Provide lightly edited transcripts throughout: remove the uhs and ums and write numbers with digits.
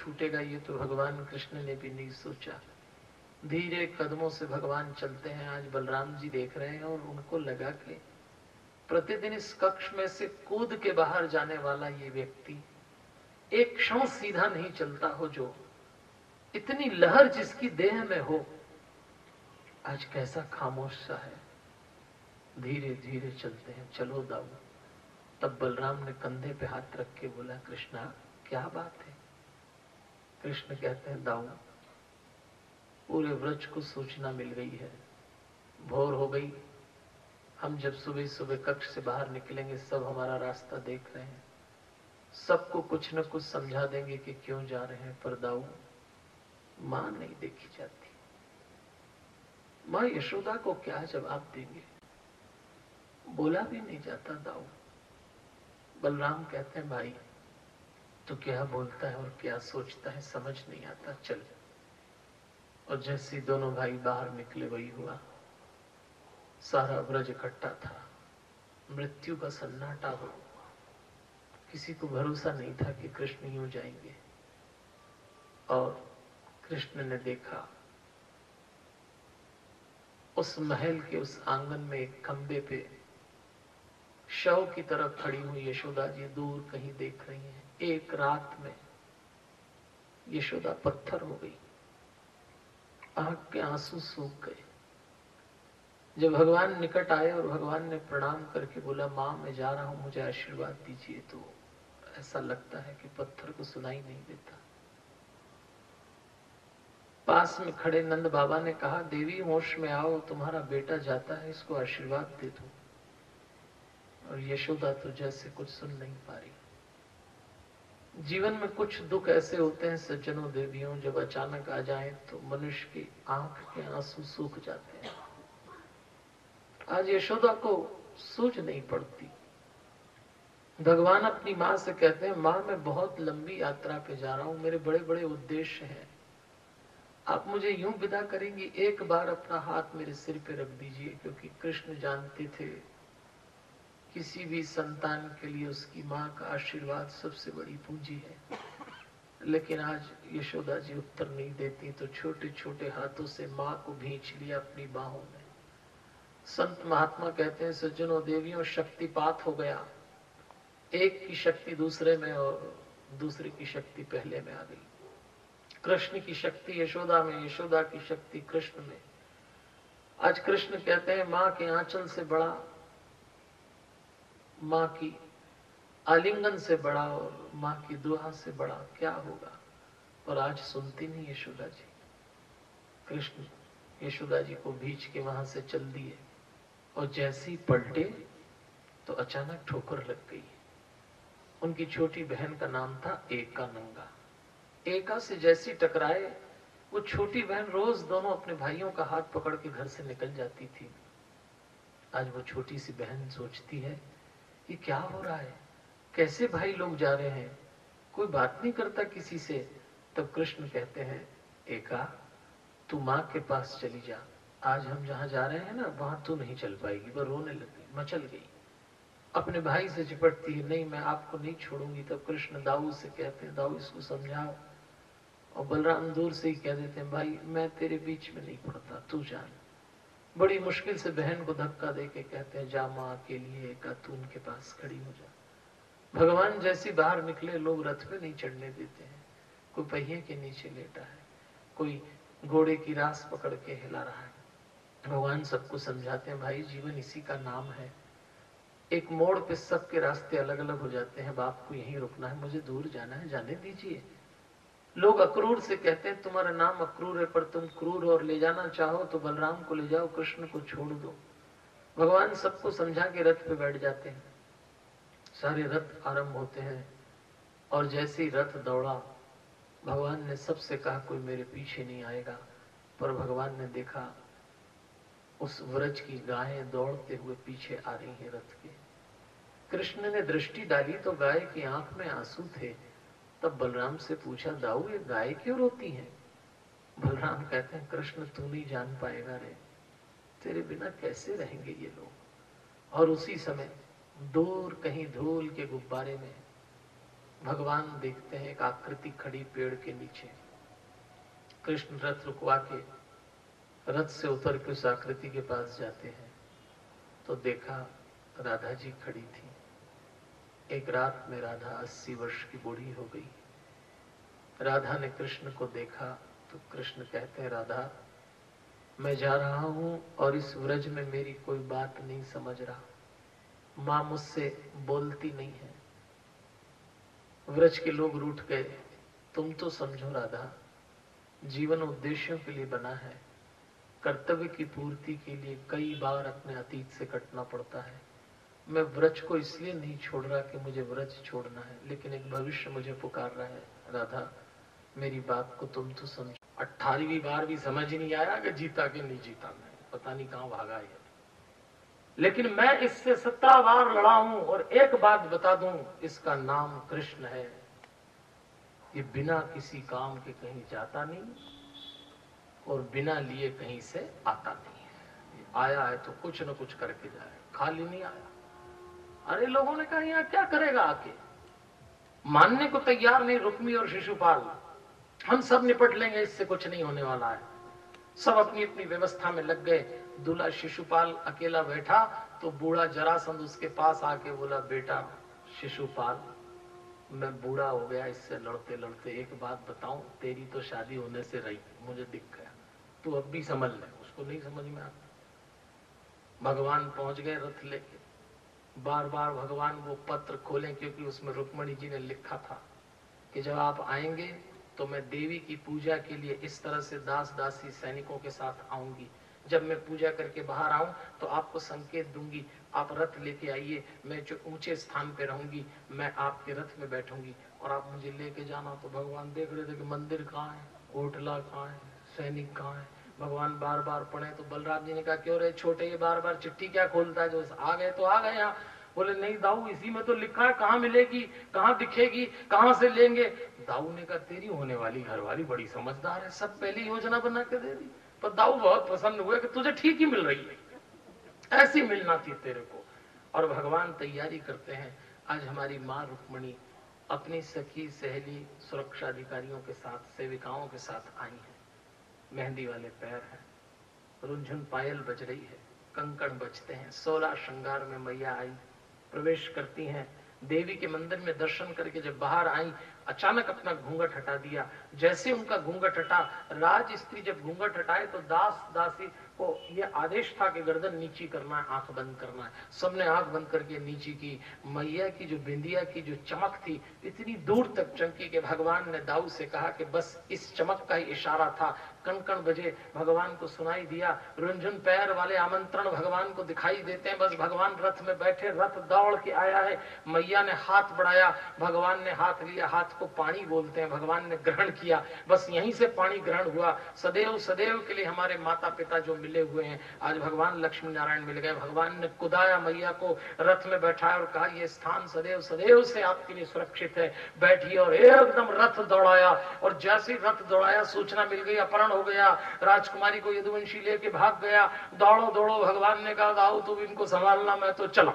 छूटेगा ये तो भगवान कृष्ण ने भी नहीं सोचा। धीरे कदमों से भगवान चलते हैं। आज बलराम जी देख रहे हैं और उनको लगा कि प्रतिदिन इस कक्ष में से कूद के बाहर जाने वाला ये व्यक्ति एक क्षण सीधा नहीं चलता हो, जो इतनी लहर जिसकी देह में हो, आज कैसा खामोश सा है। धीरे धीरे चलते हैं, चलो दाऊ। तब बलराम ने कंधे पे हाथ रख के बोला, कृष्णा क्या बात है? कृष्ण कहते हैं, दाऊ पूरे व्रज को सूचना मिल गई है, भोर हो गई। हम जब सुबह सुबह कक्ष से बाहर निकलेंगे, सब हमारा रास्ता देख रहे हैं, सबको कुछ न कुछ समझा देंगे कि क्यों जा रहे हैं। पर दाऊ मां नहीं देखी जाती, मां यशोदा को क्या जवाब देंगे? बोला भी नहीं जाता दाऊ। बलराम कहते हैं, भाई तो क्या बोलता है और क्या सोचता है समझ नहीं आता, चल। और जैसे दोनों भाई बाहर निकले वही हुआ। सारा ब्रज इकट्ठा था, मृत्यु का सन्नाटा हो। किसी को भरोसा नहीं था कि कृष्ण यूं जाएंगे। और कृष्ण ने देखा उस महल के उस आंगन में एक खंबे पे शव की तरफ खड़ी हुई यशोदा जी दूर कहीं देख रही हैं। एक रात में यशोदा पत्थर हो गई, आंख के आंसू सूख गए। जब भगवान निकट आए और भगवान ने प्रणाम करके बोला, मां मैं जा रहा हूं, मुझे आशीर्वाद दीजिए, तो ऐसा लगता है कि पत्थर को सुनाई नहीं देता। पास में खड़े नंद बाबा ने कहा, देवी होश में आओ, तुम्हारा बेटा जाता है, इसको आशीर्वाद दे दो। और यशोदा तो जैसे कुछ सुन नहीं पा रही। जीवन में कुछ दुख ऐसे होते हैं सज्जनों देवियों, जब अचानक आ जाए तो मनुष्य की आंख के आंसू सूख जाते हैं। आज यशोदा को सूझ नहीं पड़ती। भगवान अपनी मां से कहते हैं, मां मैं बहुत लंबी यात्रा पे जा रहा हूं, मेरे बड़े बड़े उद्देश्य हैं, आप मुझे यूं विदा करेंगी, एक बार अपना हाथ मेरे सिर पे रख दीजिए। क्योंकि कृष्ण जानते थे किसी भी संतान के लिए उसकी मां का आशीर्वाद सबसे बड़ी पूंजी है। लेकिन आज यशोदा जी उत्तर नहीं देती, तो छोटे छोटे हाथों से मां को भींच लिया अपनी बाहों में। संत महात्मा कहते हैं, सज्जनों देवियों, शक्तिपात हो गया। एक की शक्ति दूसरे में और दूसरे की शक्ति पहले में आ गई। कृष्ण की शक्ति यशोदा में, यशोदा की शक्ति कृष्ण में। आज कृष्ण कहते हैं, मां के आंचल से बड़ा, मां की आलिंगन से बड़ा और मां की दुआ से बड़ा क्या होगा। और आज सुनती नहीं यशोदा जी। कृष्ण यशोदा जी को भींच के वहां से चल दिए और जैसे ही पलटे तो अचानक ठोकर लग गई। उनकी छोटी बहन का नाम था एका नंगा। एका से जैसी टकराए, वो छोटी बहन रोज दोनों अपने भाइयों का हाथ पकड़ के घर से निकल जाती थी। आज वो छोटी सी बहन सोचती है, ये क्या हो रहा है, कैसे भाई लोग जा रहे हैं, कोई बात नहीं करता किसी से। तब कृष्ण कहते हैं, एका तू माँ के पास चली जा, आज हम जहां जा रहे हैं ना वहां तू नहीं चल पाएगी। वह रोने लगी, मचल गई, अपने भाई से चिपटती है, नहीं मैं आपको नहीं छोड़ूंगी। तब कृष्ण दाऊ से कहते हैं, दाऊ इसको समझाओ। और बलराम दूर से ही कह देते हैं, भाई मैं तेरे बीच में नहीं पड़ता, तू जान। बड़ी मुश्किल से बहन को धक्का दे के कहते हैं, जा माँ के लिए एका तू उनके पास खड़ी हो जा। भगवान जैसे बाहर निकले, लोग रथ पे नहीं चढ़ने देते हैं, कोई पहिए के नीचे लेटा है, कोई घोड़े की रास पकड़ के हिला रहा है। भगवान सबको समझाते हैं, भाई जीवन इसी का नाम है। एक मोड़ पे सबके रास्ते अलग अलग हो जाते हैं, बाप को यहीं रुकना है, मुझे दूर जाना है, जाने दीजिए। लोग अक्रूर से कहते हैं, तुम्हारा नाम अक्रूर है पर तुम क्रूर और ले जाना चाहो तो बलराम को ले जाओ, कृष्ण को छोड़ दो। भगवान सबको समझा के रथ पे बैठ जाते हैं। सारे रथ आरंभ होते हैं और जैसे ही रथ दौड़ा, भगवान ने सबसे कहा कोई मेरे पीछे नहीं आएगा। पर भगवान ने देखा उस व्रज की गायें दौड़ते हुए पीछे आ रही हैं रथ के। कृष्ण ने दृष्टि डाली तो गाय की आंख में आंसू थे। तब बलराम से पूछा, दाऊ ये गाय क्यों रोती हैं? बलराम कहते हैं, कृष्ण तू नहीं जान पाएगा रे, तेरे बिना कैसे रहेंगे ये लोग। और उसी समय दूर कहीं धूल के गुब्बारे में भगवान देखते हैं एक आकृति खड़ी पेड़ के नीचे। कृष्ण रथ रुकवा के रथ से उतर के उस आकृति के पास जाते हैं तो देखा राधा जी खड़ी थी। एक रात में राधा 80 वर्ष की बूढ़ी हो गई। राधा ने कृष्ण को देखा तो कृष्ण कहते हैं, राधा मैं जा रहा हूं और इस व्रज में मेरी कोई बात नहीं समझ रहा, मां मुझसे बोलती नहीं है, व्रज के लोग रूठ गए, तुम तो समझो राधा, जीवन उद्देश्यों के लिए बना है, कर्तव्य की पूर्ति के लिए कई बार अपने अतीत से कटना पड़ता है। मैं व्रज को इसलिए नहीं छोड़ रहा कि मुझे व्रज छोड़ना है, लेकिन एक भविष्य मुझे पुकार रहा है। राधा मेरी बात को तुम तो समझो। 18वीं बार भी समझ ही नहीं आया कि जीता कि नहीं जीता, मैं पता नहीं कहां भागा है। लेकिन मैं इससे 17 बार लड़ा हूं और एक बात बता दूं, इसका नाम कृष्ण है। ये बिना किसी काम के कहीं जाता नहीं और बिना लिए कहीं से आता नहीं है। ये आया है तो कुछ न कुछ करके जाए, खाली नहीं आया। अरे लोगों ने कहा यहां क्या करेगा आके, मानने को तैयार नहीं रुक्मी और शिशुपाल, हम सब निपट लेंगे, इससे कुछ नहीं होने वाला है। सब अपनी अपनी व्यवस्था में लग गए। दूल्हा शिशुपाल अकेला बैठा तो बूढ़ा जरासंध उसके पास आके बोला, बेटा शिशुपाल मैं बूढ़ा हो गया इससे लड़ते लड़ते, एक बात बताऊं, तेरी तो शादी होने से रही, मुझे दिख गया, तू अब भी समझ ले। उसको नहीं समझ में आता। भगवान पहुंच गए रथ लेके। बार बार भगवान वो पत्र खोलें क्योंकि उसमें रुक्मणी जी ने लिखा था कि जब आप आएंगे तो मैं देवी की पूजा के लिए इस तरह से दास दासी सैनिकों के साथ आऊंगी। जब मैं पूजा करके बाहर आऊं तो आपको संकेत दूंगी, आप रथ लेके आइए, मैं जो ऊंचे स्थान पे रहूंगी, मैं आपके रथ में बैठूंगी और आप मुझे लेके जाना। तो भगवान देख रहे थे कि मंदिर कहाँ है, होटला कहाँ है, सैनिक कहाँ है। भगवान बार बार पढ़े तो बलराम जी ने कहा, क्यों रे छोटे, ये बार बार चिट्ठी क्या खोलता है, जो आ गए तो आ गए यहाँ। बोले नहीं दाऊ, इसी में तो लिखा है, कहाँ मिलेगी, कहाँ दिखेगी, कहाँ से लेंगे। दाऊ ने कहा, तेरी होने वाली घरवाली बड़ी समझदार है, सब पहली योजना बना के दे दी। पर दाऊ बहुत पसंद हुए कि तुझे ठीक ही मिल रही है, ऐसी मिलना थी तेरे को। और भगवान तैयारी करते हैं। आज हमारी माँ रुक्मणी अपनी सखी सहेली सुरक्षा अधिकारियों के साथ, सेविकाओं के साथ आई है। मेहंदी वाले पैर हैं, रुंझुन पायल बज रही है, कंकड़ बजते हैं, 16 श्रृंगार में मैया आई, प्रवेश करती हैं। देवी के मंदिर में दर्शन करके जब बाहर आई, अचानक अपना घूंघट हटा दिया। जैसे उनका घूंघट हटा, राज स्त्री जब घूंघट हटाए तो दास दासी को यह आदेश था कि गर्दन नीची करना है, आंख बंद करना है। सबने आंख बंद करके नीची की। मैया की जो बिंदिया की जो चमक थी इतनी दूर तक चमकी कि भगवान ने दाऊ से कहा कि बस इस चमक का ही इशारा था। कण कण बजे, भगवान को सुनाई दिया। रुंझुन पैर वाले आमंत्रण भगवान को दिखाई देते हैं। बस भगवान रथ में बैठे, रथ दौड़ के आया है। मैया ने हाथ बढ़ाया, भगवान ने हाथ लिया, हाथ को पानी बोलते हैं, भगवान ने ग्रहण किया। बस यहीं से पानी ग्रहण हुआ। सदैव सदैव के लिए हमारे माता पिता जो मिले हुए हैं, आज भगवान लक्ष्मी नारायण मिल गए। भगवान ने कुदाया मैया को, रथ में बैठाया और कहा, यह स्थान सदैव सदैव से आपके लिए सुरक्षित है, बैठिए। और एकदम रथ दौड़ाया और जैसे रथ दौड़ाया सूचना मिल गई, अपहरण हो गया, राजकुमारी को यदुवंशी लेके भाग गया। दौड़ो दौड़ो, भगवान ने कहा, दाऊ तुम इनको संभालना, मैं तो चला।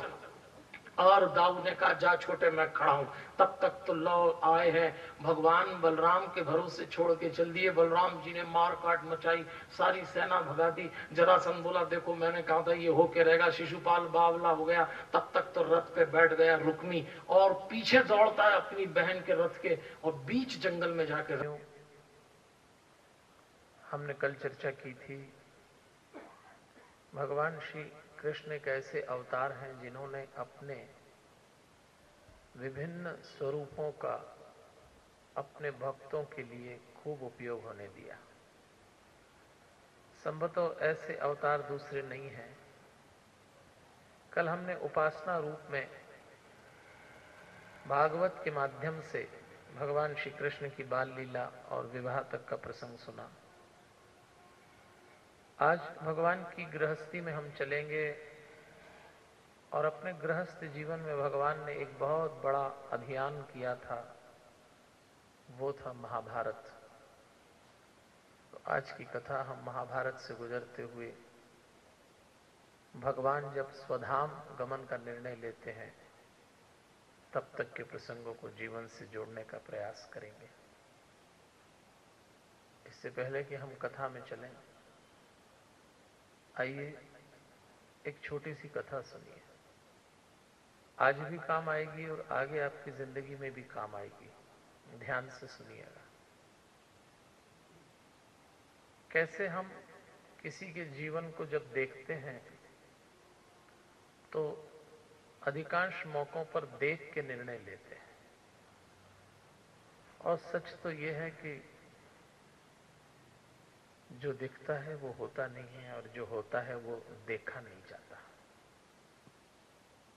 और दाऊ ने कहा, जा छोटे मैं खड़ा हूं। तब तक तो लौ आए हैं। भगवान बलराम के भरोसे छोड़ के चल दिए। बलराम जी ने मार काट मचाई, सारी सेना भगा दी। जरासंध बोला, देखो मैंने कहा था ये होके रहेगा। शिशुपाल बावला हो गया। तब तक तो रथ पे बैठ गया रुक्मी और पीछे दौड़ता है अपनी बहन के रथ के, और बीच जंगल में जाकर हमने कल चर्चा की थी। भगवान श्री कृष्ण एक ऐसे अवतार हैं जिन्होंने अपने विभिन्न स्वरूपों का अपने भक्तों के लिए खूब उपयोग होने दिया। संभवतः ऐसे अवतार दूसरे नहीं हैं। कल हमने उपासना रूप में भागवत के माध्यम से भगवान श्री कृष्ण की बाल लीला और विवाह तक का प्रसंग सुना। आज भगवान की गृहस्थी में हम चलेंगे और अपने गृहस्थ जीवन में भगवान ने एक बहुत बड़ा अभियान किया था, वो था महाभारत। तो आज की कथा हम महाभारत से गुजरते हुए भगवान जब स्वधाम गमन का निर्णय लेते हैं तब तक के प्रसंगों को जीवन से जोड़ने का प्रयास करेंगे। इससे पहले कि हम कथा में चलें, आइए एक छोटी सी कथा सुनिए। आज भी काम आएगी और आगे आपकी जिंदगी में भी काम आएगी। ध्यान से सुनिएगा। कैसे हम किसी के जीवन को जब देखते हैं तो अधिकांश मौकों पर देख के निर्णय लेते हैं, और सच तो यह है कि जो दिखता है वो होता नहीं है और जो होता है वो देखा नहीं जाता।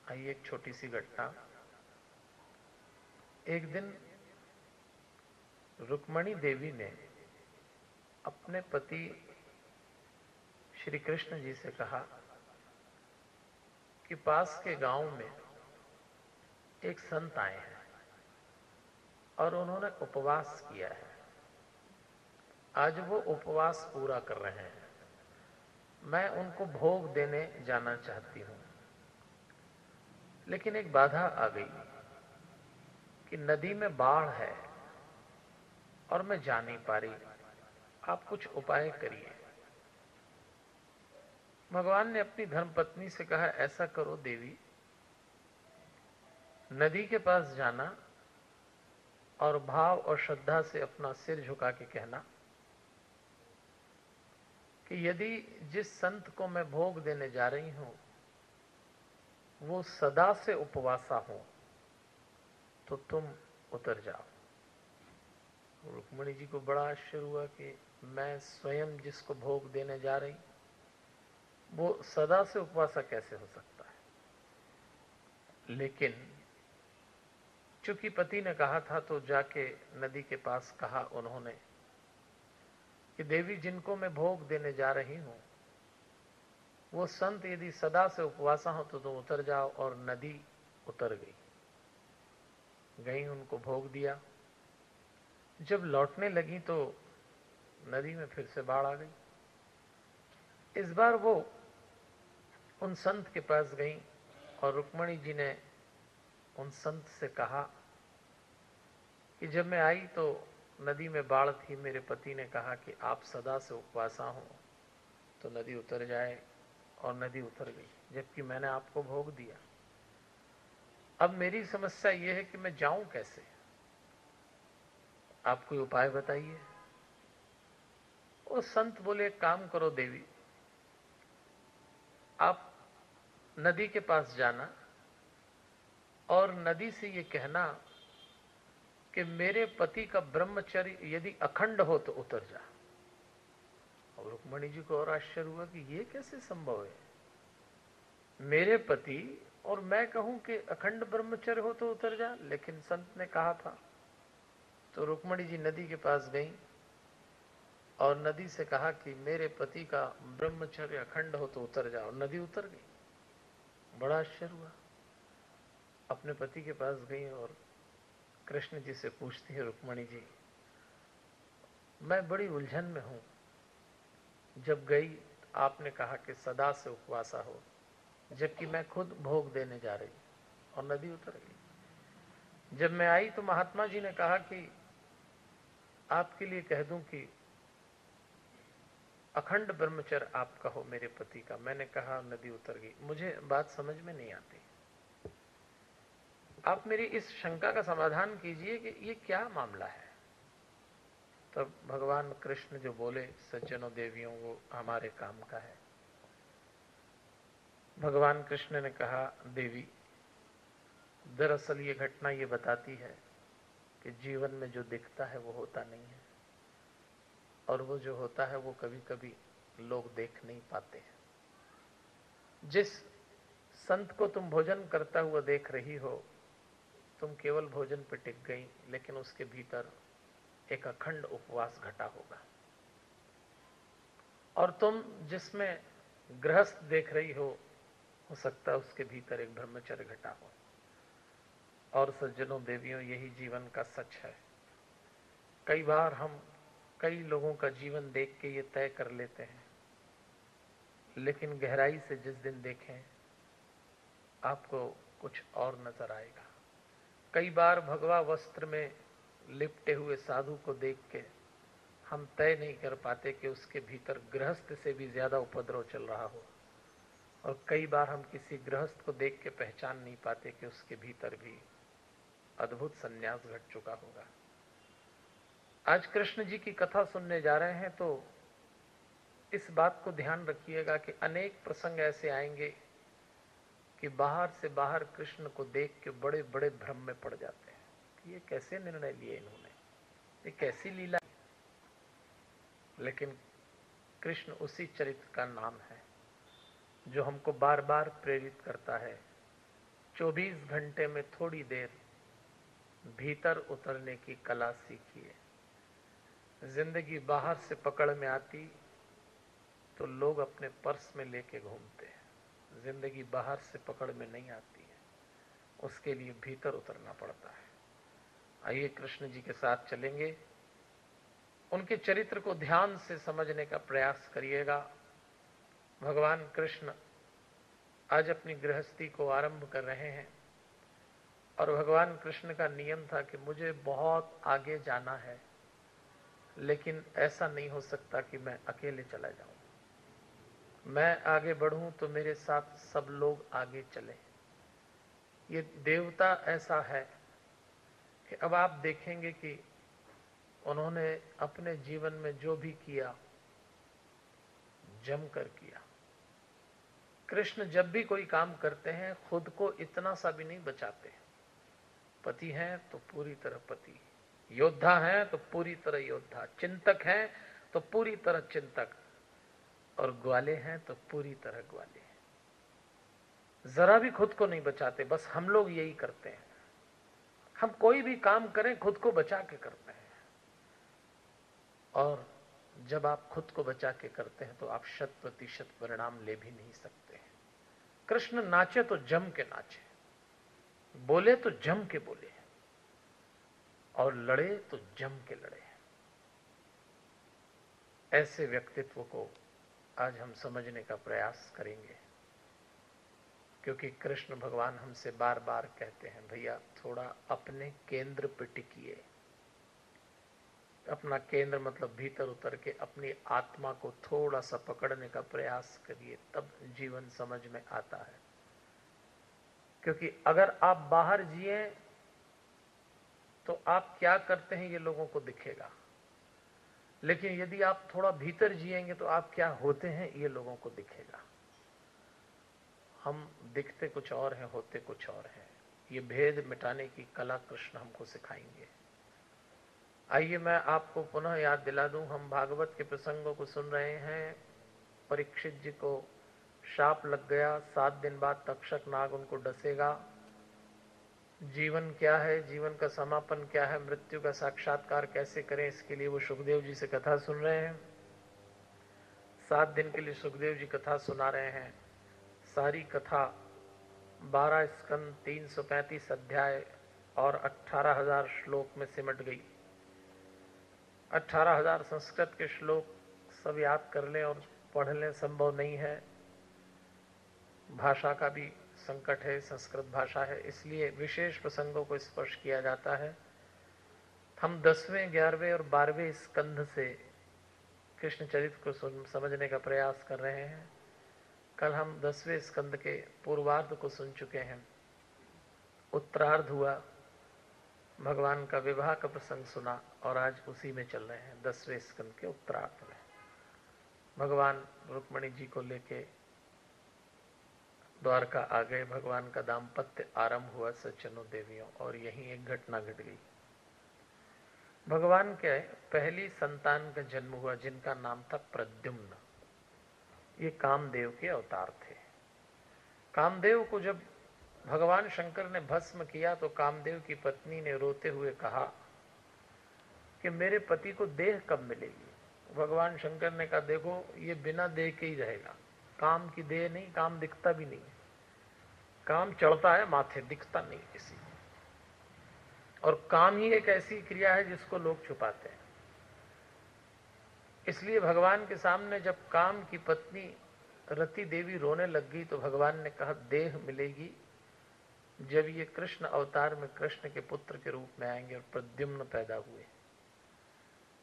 आइए एक छोटी सी घटना। एक दिन रुक्मणी देवी ने अपने पति श्री कृष्ण जी से कहा कि पास के गांव में एक संत आए हैं और उन्होंने उपवास किया है। आज वो उपवास पूरा कर रहे हैं। मैं उनको भोग देने जाना चाहती हूं, लेकिन एक बाधा आ गई कि नदी में बाढ़ है और मैं जा नहीं पा रही। आप कुछ उपाय करिए। भगवान ने अपनी धर्मपत्नी से कहा, ऐसा करो देवी, नदी के पास जाना और भाव और श्रद्धा से अपना सिर झुका के कहना कि यदि जिस संत को मैं भोग देने जा रही हूं वो सदा से उपवासा हो तो तुम उतर जाओ। रुक्मणी जी को बड़ा आश्चर्य हुआ कि मैं स्वयं जिसको भोग देने जा रही वो सदा से उपवासा कैसे हो सकता है। लेकिन चूंकि पति ने कहा था तो जाके नदी के पास कहा उन्होंने कि देवी, जिनको मैं भोग देने जा रही हूं वो संत यदि सदा से उपवासा हो तो तुम उतर जाओ। और नदी उतर गई, उनको भोग दिया। जब लौटने लगी तो नदी में फिर से बाढ़ आ गई। इस बार वो उन संत के पास गई और रुक्मणी जी ने उन संत से कहा कि जब मैं आई तो नदी में बाढ़ थी। मेरे पति ने कहा कि आप सदा से उपवासा हो तो नदी उतर जाए, और नदी उतर गई, जबकि मैंने आपको भोग दिया। अब मेरी समस्या यह है कि मैं जाऊं कैसे? आप कोई उपाय बताइए। वो संत बोले, एक काम करो देवी, आप नदी के पास जाना और नदी से ये कहना कि मेरे पति का ब्रह्मचर्य यदि अखंड हो तो उतर जा। और रुक्मणी जी को और आश्चर्य हुआ कि ये कैसे संभव है, मेरे पति और मैं कहूं कि अखंड ब्रह्मचर्य हो तो उतर जा, लेकिन संत ने कहा था। तो रुक्मणी जी नदी के पास गई और नदी से कहा कि मेरे पति का ब्रह्मचर्य अखंड हो तो उतर जा, और नदी उतर गई। बड़ा आश्चर्य हुआ। अपने पति के पास गई और कृष्ण जी से पूछती है रुक्मणी जी, मैं बड़ी उलझन में हूं। जब गई आपने कहा कि सदा से उपवासा हो, जबकि मैं खुद भोग देने जा रही, और नदी उतर गई। जब मैं आई तो महात्मा जी ने कहा कि आपके लिए कह दूं कि अखंड ब्रह्मचर्य आप कहो मेरे पति का। मैंने कहा, नदी उतर गई। मुझे बात समझ में नहीं आती। आप मेरी इस शंका का समाधान कीजिए कि ये क्या मामला है। तब भगवान कृष्ण जो बोले, सज्जनों देवियों, वो हमारे काम का है। भगवान कृष्ण ने कहा, देवी, दरअसल ये घटना ये बताती है कि जीवन में जो दिखता है वो होता नहीं है, और वो जो होता है वो कभी कभी लोग देख नहीं पाते हैं। जिस संत को तुम भोजन करता हुआ देख रही हो, तुम केवल भोजन पर टिक गई, लेकिन उसके भीतर एक अखंड उपवास घटा होगा। और तुम जिसमें गृहस्थ देख रही हो सकता है उसके भीतर एक ब्रह्मचर्य घटा हो। और सज्जनों देवियों, यही जीवन का सच है। कई बार हम कई लोगों का जीवन देख के ये तय कर लेते हैं, लेकिन गहराई से जिस दिन देखें आपको कुछ और नजर आएगा। कई बार भगवा वस्त्र में लिपटे हुए साधु को देख के हम तय नहीं कर पाते कि उसके भीतर गृहस्थ से भी ज्यादा उपद्रव चल रहा हो, और कई बार हम किसी गृहस्थ को देख के पहचान नहीं पाते कि उसके भीतर भी अद्भुत संन्यास घट चुका होगा। आज कृष्ण जी की कथा सुनने जा रहे हैं, तो इस बात को ध्यान रखिएगा कि अनेक प्रसंग ऐसे आएंगे कि बाहर से बाहर कृष्ण को देख के बड़े बड़े भ्रम में पड़ जाते हैं कि ये कैसे निर्णय लिए इन्होंने, ये कैसी लीला। लेकिन कृष्ण उसी चरित्र का नाम है जो हमको बार बार प्रेरित करता है। 24 घंटे में थोड़ी देर भीतर उतरने की कला सीखिए। जिंदगी बाहर से पकड़ में आती तो लोग अपने पर्स में लेके घूमते हैं। जिंदगी बाहर से पकड़ में नहीं आती है, उसके लिए भीतर उतरना पड़ता है। आइए कृष्ण जी के साथ चलेंगे, उनके चरित्र को ध्यान से समझने का प्रयास करिएगा। भगवान कृष्ण आज अपनी गृहस्थी को आरंभ कर रहे हैं, और भगवान कृष्ण का नियम था कि मुझे बहुत आगे जाना है, लेकिन ऐसा नहीं हो सकता कि मैं अकेले चला जाऊं। मैं आगे बढ़ूं तो मेरे साथ सब लोग आगे चले। ये देवता ऐसा है कि अब आप देखेंगे कि उन्होंने अपने जीवन में जो भी किया जमकर किया। कृष्ण जब भी कोई काम करते हैं खुद को इतना सा भी नहीं बचाते। पति हैं तो पूरी तरह पति, योद्धा हैं तो पूरी तरह योद्धा, चिंतक हैं तो पूरी तरह चिंतक, और ग्वाले हैं तो पूरी तरह ग्वाले। जरा भी खुद को नहीं बचाते। बस हम लोग यही करते हैं, हम कोई भी काम करें खुद को बचा के करते हैं, और जब आप खुद को बचा के करते हैं तो आप 100% परिणाम ले भी नहीं सकते हैं। कृष्ण नाचे तो जम के नाचे, बोले तो जम के बोले, और लड़े तो जम के लड़े। ऐसे व्यक्तित्व को आज हम समझने का प्रयास करेंगे, क्योंकि कृष्ण भगवान हमसे बार बार कहते हैं, भैया थोड़ा अपने केंद्र पे टिकिए। अपना केंद्र मतलब भीतर उतर के अपनी आत्मा को थोड़ा सा पकड़ने का प्रयास करिए, तब जीवन समझ में आता है। क्योंकि अगर आप बाहर जिए तो आप क्या करते हैं ये लोगों को दिखेगा, लेकिन यदि आप थोड़ा भीतर जिएंगे तो आप क्या होते हैं ये लोगों को दिखेगा। हम दिखते कुछ और हैं, होते कुछ और हैं। ये भेद मिटाने की कला कृष्ण हमको सिखाएंगे। आइए मैं आपको पुनः याद दिला दूं, हम भागवत के प्रसंगों को सुन रहे हैं। परीक्षित जी को शाप लग गया, 7 दिन बाद तक्षक नाग उनको डसेगा। जीवन क्या है, जीवन का समापन क्या है, मृत्यु का साक्षात्कार कैसे करें, इसके लिए वो सुखदेव जी से कथा सुन रहे हैं। 7 दिन के लिए सुखदेव जी कथा सुना रहे हैं। सारी कथा 12 स्कंद 335 अध्याय और 18,000 श्लोक में सिमट गई। 18,000 संस्कृत के श्लोक सब याद कर लें और पढ़ लें संभव नहीं है। भाषा का भी संकट है, संस्कृत भाषा है, इसलिए विशेष प्रसंगों को स्पर्श किया जाता है। हम 10वें, 11वें और 12वें स्कंध से कृष्ण चरित्र को समझने का प्रयास कर रहे हैं। कल हम 10वें स्कंद के पूर्वार्ध को सुन चुके हैं, उत्तरार्ध हुआ, भगवान का विवाह का प्रसंग सुना, और आज उसी में चल रहे हैं 10वें स्कंद के उत्तरार्ध में। भगवान रुक्मणी जी को लेके द्वारका आ गए। भगवान का दाम्पत्य आरंभ हुआ सज्जनों देवियों, और यहीं एक घटना घट गई। भगवान के पहली संतान का जन्म हुआ जिनका नाम था प्रद्युम्न। ये कामदेव के अवतार थे। कामदेव को जब भगवान शंकर ने भस्म किया तो कामदेव की पत्नी ने रोते हुए कहा कि मेरे पति को देह कब मिलेगी। भगवान शंकर ने कहा, देखो ये बिना देह के ही रहेगा, काम की देह नहीं, काम दिखता भी नहीं, काम चढ़ता है माथे, दिखता नहीं किसी को। और काम ही एक ऐसी क्रिया है जिसको लोग छुपाते हैं। इसलिए भगवान के सामने जब काम की पत्नी रति देवी रोने लग गई तो भगवान ने कहा, देह मिलेगी जब ये कृष्ण अवतार में कृष्ण के पुत्र के रूप में आएंगे और प्रद्युम्न पैदा हुए।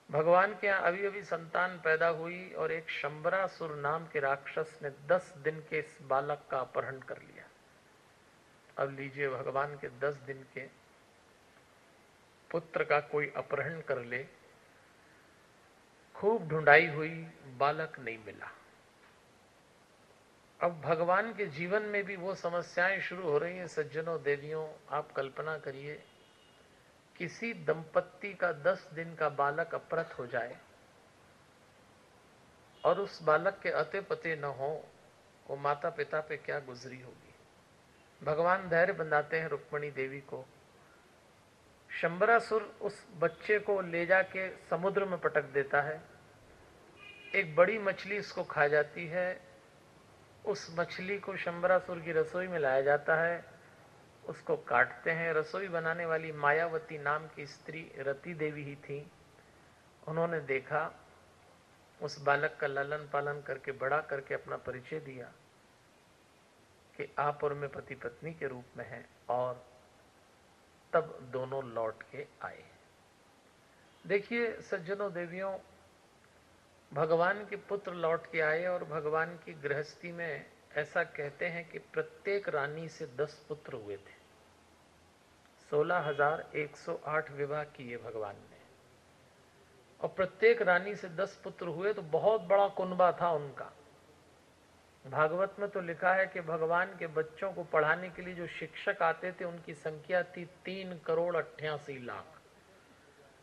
भगवान के यहाँ अभी अभी संतान पैदा हुई और एक शंबरासुर नाम के राक्षस ने 10 दिन के इस बालक का अपहरण कर लिया। अब लीजिए, भगवान के 10 दिन के पुत्र का कोई अपहरण कर ले, खूब ढूंढाई हुई, बालक नहीं मिला। अब भगवान के जीवन में भी वो समस्याएं शुरू हो रही हैं। सज्जनों, देवियों, आप कल्पना करिए, किसी दंपत्ति का 10 दिन का बालक अपहृत हो जाए और उस बालक के अते पते न हो, वो माता पिता पे क्या गुजरी होगी। भगवान धैर्य बंधाते हैं रुक्मिणी देवी को। शंबरासुर उस बच्चे को ले जाके समुद्र में पटक देता है। एक बड़ी मछली इसको खा जाती है। उस मछली को शंबरासुर की रसोई में लाया जाता है, उसको काटते हैं। रसोई बनाने वाली मायावती नाम की स्त्री, रति देवी ही थी, उन्होंने देखा, उस बालक का लालन पालन करके बड़ा करके अपना परिचय दिया कि आप और मैं पति पत्नी के रूप में हैं, और तब दोनों लौट के आए। देखिए सज्जनों, देवियों, भगवान के पुत्र लौट के आए और भगवान की गृहस्थी में ऐसा कहते हैं कि प्रत्येक रानी से 10 पुत्र हुए थे। 16,108 विवाह किए भगवान ने, और प्रत्येक रानी से 10 पुत्र हुए, तो बहुत बड़ा कुनबा था उनका। भागवत में तो लिखा है कि भगवान के बच्चों को पढ़ाने के लिए जो शिक्षक आते थे उनकी संख्या थी 3,88,00,000।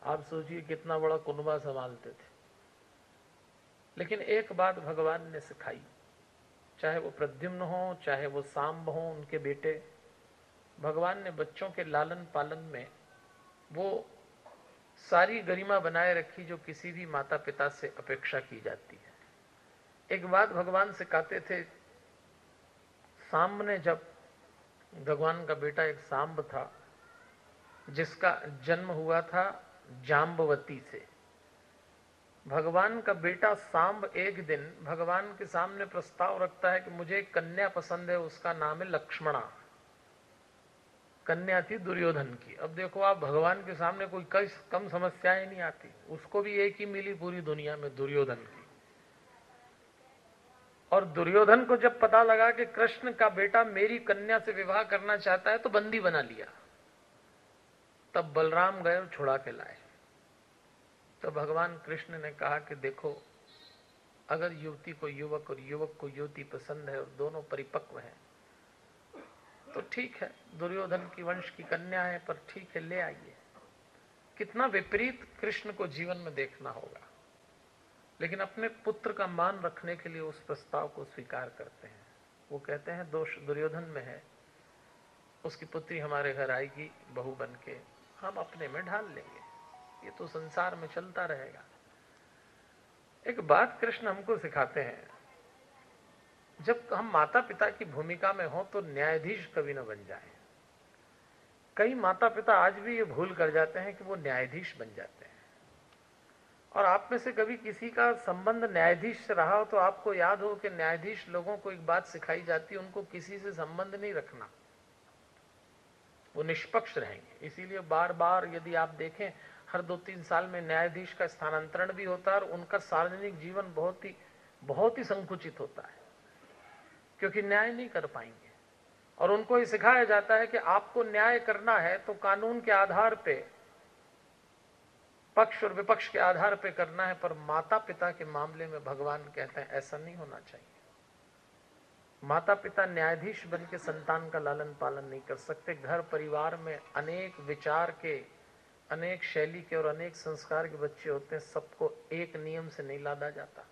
आप सोचिए कितना बड़ा कुनबा संभालते थे। लेकिन एक बात भगवान ने सिखाई, चाहे वो प्रद्युम्न हो, चाहे वो सांब हो, उनके बेटे, भगवान ने बच्चों के लालन पालन में वो सारी गरिमा बनाए रखी जो किसी भी माता पिता से अपेक्षा की जाती है। एक बात भगवान सिखाते थे, सांब ने, जब भगवान का बेटा एक सांब था जिसका जन्म हुआ था जाम्बवती से, भगवान का बेटा सांब एक दिन भगवान के सामने प्रस्ताव रखता है कि मुझे एक कन्या पसंद है, उसका नाम है लक्ष्मणा। कन्या थी दुर्योधन की। अब देखो आप, भगवान के सामने कोई कम समस्याएं नहीं आती। उसको भी एक ही मिली पूरी दुनिया में, दुर्योधन की। और दुर्योधन को जब पता लगा कि कृष्ण का बेटा मेरी कन्या से विवाह करना चाहता है, तो बंदी बना लिया। तब बलराम गए और छुड़ा के लाए। तो भगवान कृष्ण ने कहा कि देखो, अगर युवती को युवक और युवक को युवती पसंद है और दोनों परिपक्व हैं, तो ठीक है, दुर्योधन की वंश की कन्या है, पर ठीक है, ले आइए। कितना विपरीत कृष्ण को जीवन में देखना होगा, लेकिन अपने पुत्र का मान रखने के लिए उस प्रस्ताव को स्वीकार करते हैं। वो कहते हैं दोष दुर्योधन में है, उसकी पुत्री हमारे घर आएगी बहू बन के, हम अपने में ढाल लेंगे, ये तो संसार में चलता रहेगा। एक बात कृष्ण हमको सिखाते हैं, जब हम माता पिता की भूमिका में हो तो न्यायाधीश कभी न बन जाए। कई माता पिता आज भी ये भूल कर जाते हैं कि वो न्यायाधीश बन जाते हैं। और आप में से कभी किसी का संबंध न्यायाधीश से रहा हो तो आपको याद हो कि न्यायाधीश लोगों को एक बात सिखाई जाती है, उनको किसी से संबंध नहीं रखना, वो निष्पक्ष रहेंगे। इसीलिए बार बार यदि आप देखें, हर 2-3 साल में न्यायाधीश का स्थानांतरण भी होता है और उनका सार्वजनिक जीवन बहुत ही संकुचित होता है, क्योंकि न्याय नहीं कर पाएंगे। और उनको ये सिखाया जाता है कि आपको न्याय करना है तो कानून के आधार पे, पक्ष और विपक्ष के आधार पे करना है। पर माता पिता के मामले में भगवान कहते हैं ऐसा नहीं होना चाहिए। माता पिता न्यायाधीश बन के संतान का लालन पालन नहीं कर सकते। घर परिवार में अनेक विचार के, अनेक शैली के और अनेक संस्कार के बच्चे होते हैं, सबको एक नियम से नहीं लादा जाता।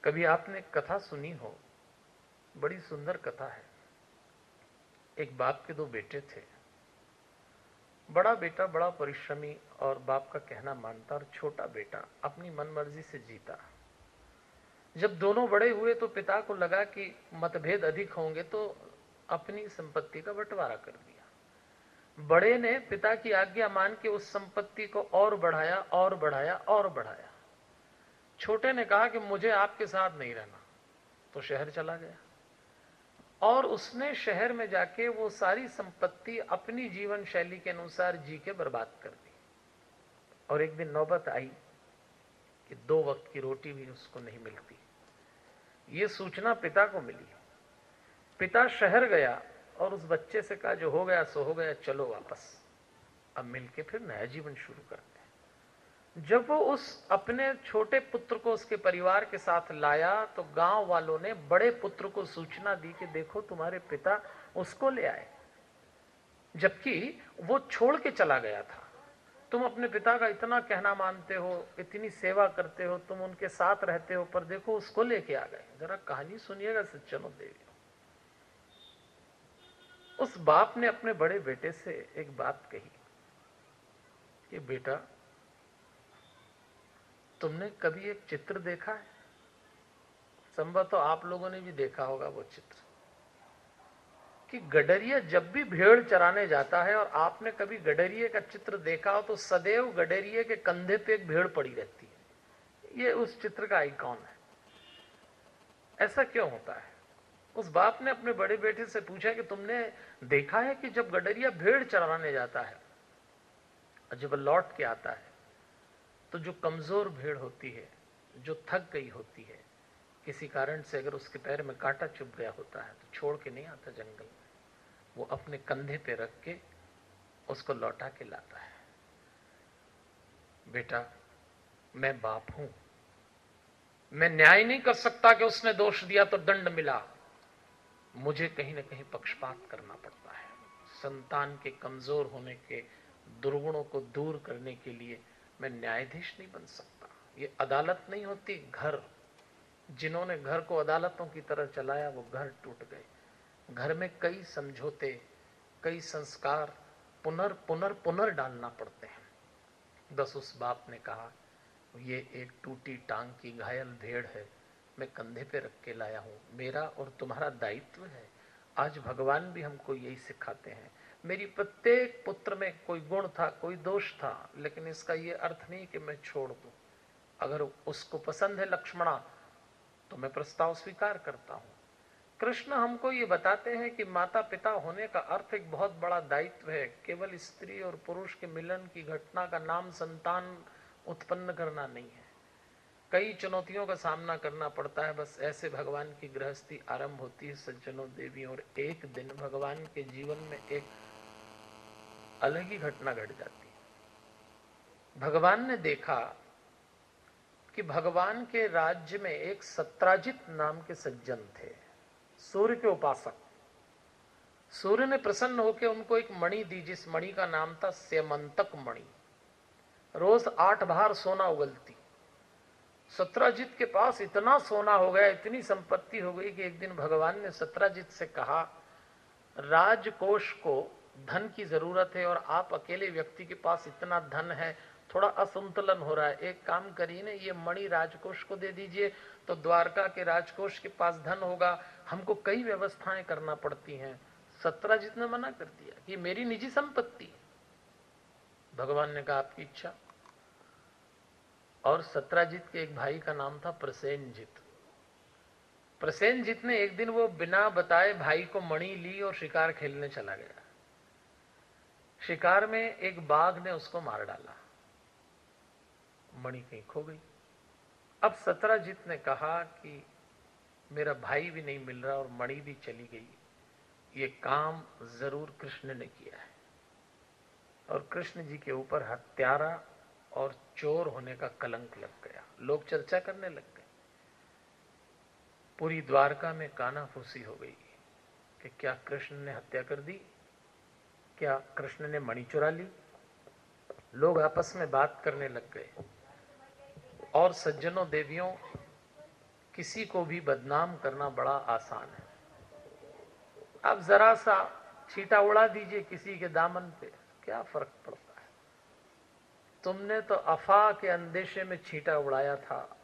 कभी आपने कथा सुनी हो, बड़ी सुंदर कथा है। एक बाप के 2 बेटे थे। बड़ा बेटा बड़ा परिश्रमी और बाप का कहना मानता, और छोटा बेटा अपनी मनमर्जी से जीता। जब दोनों बड़े हुए तो पिता को लगा कि मतभेद अधिक होंगे, तो अपनी संपत्ति का बंटवारा कर दिया। बड़े ने पिता की आज्ञा मान के उस संपत्ति को और बढ़ाया और बढ़ाया और बढ़ाया। छोटे ने कहा कि मुझे आपके साथ नहीं रहना, तो शहर चला गया। और उसने शहर में जाके वो सारी संपत्ति अपनी जीवन शैली के अनुसार जी के बर्बाद कर दी। और एक दिन नौबत आई कि 2 वक्त की रोटी भी उसको नहीं मिलती। ये सूचना पिता को मिली। पिता शहर गया और उस बच्चे से कहा जो हो गया सो हो गया, चलो वापस, अब मिलके फिर नया जीवन शुरू करते हैं। जब वो उस अपने छोटे पुत्र को उसके परिवार के साथ लाया तो गांव वालों ने बड़े पुत्र को सूचना दी कि देखो तुम्हारे पिता उसको ले आए, जबकि वो छोड़ के चला गया था। तुम अपने पिता का इतना कहना मानते हो, इतनी सेवा करते हो, तुम उनके साथ रहते हो, पर देखो उसको लेके आ गए। जरा कहानी सुनिएगा सज्जनों देवी। उस बाप ने अपने बड़े बेटे से एक बात कही कि बेटा, तुमने कभी एक चित्र देखा है? संभवतः तो आप लोगों ने भी देखा होगा वो चित्र, कि गडरिया जब भी भेड़ चराने जाता है, और आपने कभी गडरिये का चित्र देखा हो तो सदैव गडरिये के कंधे पे एक भेड़ पड़ी रहती है। ये उस चित्र का आइकॉन है। ऐसा क्यों होता है? उस बाप ने अपने बड़े बेटे से पूछा कि तुमने देखा है कि जब गडरिया भेड़ चराने जाता है और जब लौट के आता है तो जो कमजोर भेड़ होती है, जो थक गई होती है, किसी कारण से अगर उसके पैर में कांटा चुभ गया होता है तो छोड़ के नहीं आता जंगल में, वो अपने कंधे पे रख के उसको लौटा के लाता है। बेटा, मैं बाप हूं, मैं न्याय नहीं कर सकता कि उसने दोष दिया तो दंड मिला। मुझे कहीं ना कहीं पक्षपात करना पड़ता है। संतान के कमजोर होने के दुर्गुणों को दूर करने के लिए मैं न्यायाधीश नहीं बन सकता। ये अदालत नहीं होती, घर। जिन्होंने घर को अदालतों की तरह चलाया वो घर टूट गए। घर में कई समझौते, कई संस्कार पुनर डालना पड़ते हैं। बस उस बाप ने कहा, ये एक टूटी टांग की घायल भेड़ है, मैं कंधे पे रख के लाया हूं, मेरा और तुम्हारा दायित्व है। आज भगवान भी हमको यही सिखाते हैं। मेरी प्रत्येक पुत्र में कोई गुण था, कोई दोष था, लेकिन इसका ये अर्थ नहीं कि मैं छोड़ दूं। अगर उसको पसंद है लक्ष्मणा तो मैं प्रस्ताव स्वीकार करता हूं। कृष्ण हमको ये बताते हैं कि माता पिता होने का अर्थ एक बहुत बड़ा दायित्व है। केवल स्त्री और पुरुष के मिलन की घटना का नाम संतान उत्पन्न करना नहीं है। कई चुनौतियों का सामना करना पड़ता है, बस ऐसे भगवान की गृहस्थी आरंभ होती है सज्जनों देवियों। और एक दिन भगवान के जीवन में एक अलग ही घटना घट जाती है। भगवान ने देखा कि भगवान के राज्य में एक सत्राजित नाम के सज्जन थे, सूर्य के उपासक। सूर्य ने प्रसन्न होकर उनको एक मणि दी, जिस मणि का नाम था स्यमंतक मणि। रोज 8 बार सोना उगलती। सत्राजित के पास इतना सोना हो गया, इतनी संपत्ति हो गई कि एक दिन भगवान ने सत्राजित से कहा, राजकोष को धन की जरूरत है और आप अकेले व्यक्ति के पास इतना धन है, थोड़ा असंतुलन हो रहा है। एक काम करिए ना, ये मणि राजकोष को दे दीजिए तो द्वारका के राजकोष के पास धन होगा। हमको कई व्यवस्थाएं करना पड़ती हैं। सत्राजित ने मना कर दिया कि मेरी निजी संपत्ति। भगवान ने कहा, आपकी इच्छा। और सत्राजित के एक भाई का नाम था प्रसेनजित। प्रसेनजित ने एक दिन वो बिना बताए भाई को मणि ली और शिकार खेलने चला गया। शिकार में एक बाघ ने उसको मार डाला, मणि कहीं खो गई। अब सत्राजित ने कहा कि मेरा भाई भी नहीं मिल रहा और मणि भी चली गई, ये काम जरूर कृष्ण ने किया है। और कृष्ण जी के ऊपर हत्यारा और चोर होने का कलंक लग गया। लोग चर्चा करने लग गए। पूरी द्वारका में कानाफूसी हो गई कि क्या कृष्ण ने हत्या कर दी, क्या कृष्ण ने मणि चुरा ली। लोग आपस में बात करने लग गए। और सज्जनों देवियों, किसी को भी बदनाम करना बड़ा आसान है। आप जरा सा छींटा उड़ा दीजिए किसी के दामन पे, क्या फर्क पड़ता है। तुमने तो अफवाह के अंदेशे में छींटा उड़ाया था,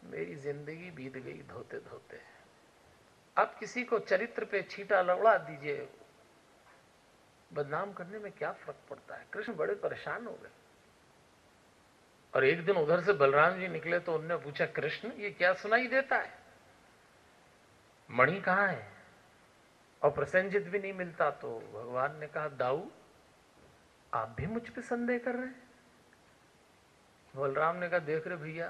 मेरी जिंदगी बीत गई धोते धोते। आप किसी को चरित्र पे छींटा उड़ा दीजिए, बदनाम करने में क्या फर्क पड़ता है। कृष्ण बड़े परेशान हो गए। और एक दिन उधर से बलराम जी निकले तो उन्होंने पूछा, कृष्ण ये क्या सुनाई देता है, मणि कहां है। और प्रसेनजित भी नहीं मिलता। तो भगवान ने कहा दाऊ आप भी मुझ पे संदेह कर रहे हैं? बलराम ने कहा देख रहे भैया,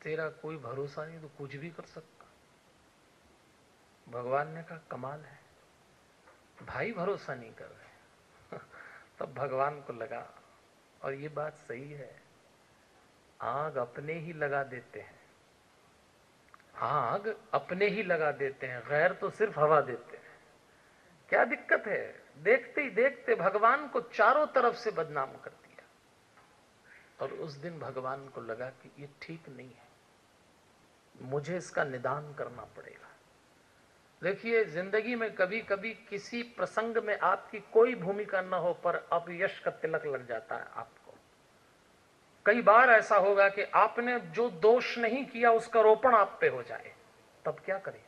तेरा कोई भरोसा नहीं तो कुछ भी कर सकता। भगवान ने कहा कमाल है, भाई भरोसा नहीं कर रहे। तब भगवान को लगा, और ये बात सही है, आग अपने ही लगा देते हैं, आग अपने ही लगा देते हैं, गैर तो सिर्फ हवा देते हैं। क्या दिक्कत है? देखते ही देखते भगवान को चारों तरफ से बदनाम कर दिया। और उस दिन भगवान को लगा कि ये ठीक नहीं है, मुझे इसका निदान करना पड़ेगा। देखिए, जिंदगी में कभी कभी किसी प्रसंग में आपकी कोई भूमिका न हो पर अपयश का तिलक लग जाता है आपको। कई बार ऐसा होगा कि आपने जो दोष नहीं किया उसका रोपण आप पे हो जाए, तब क्या करें?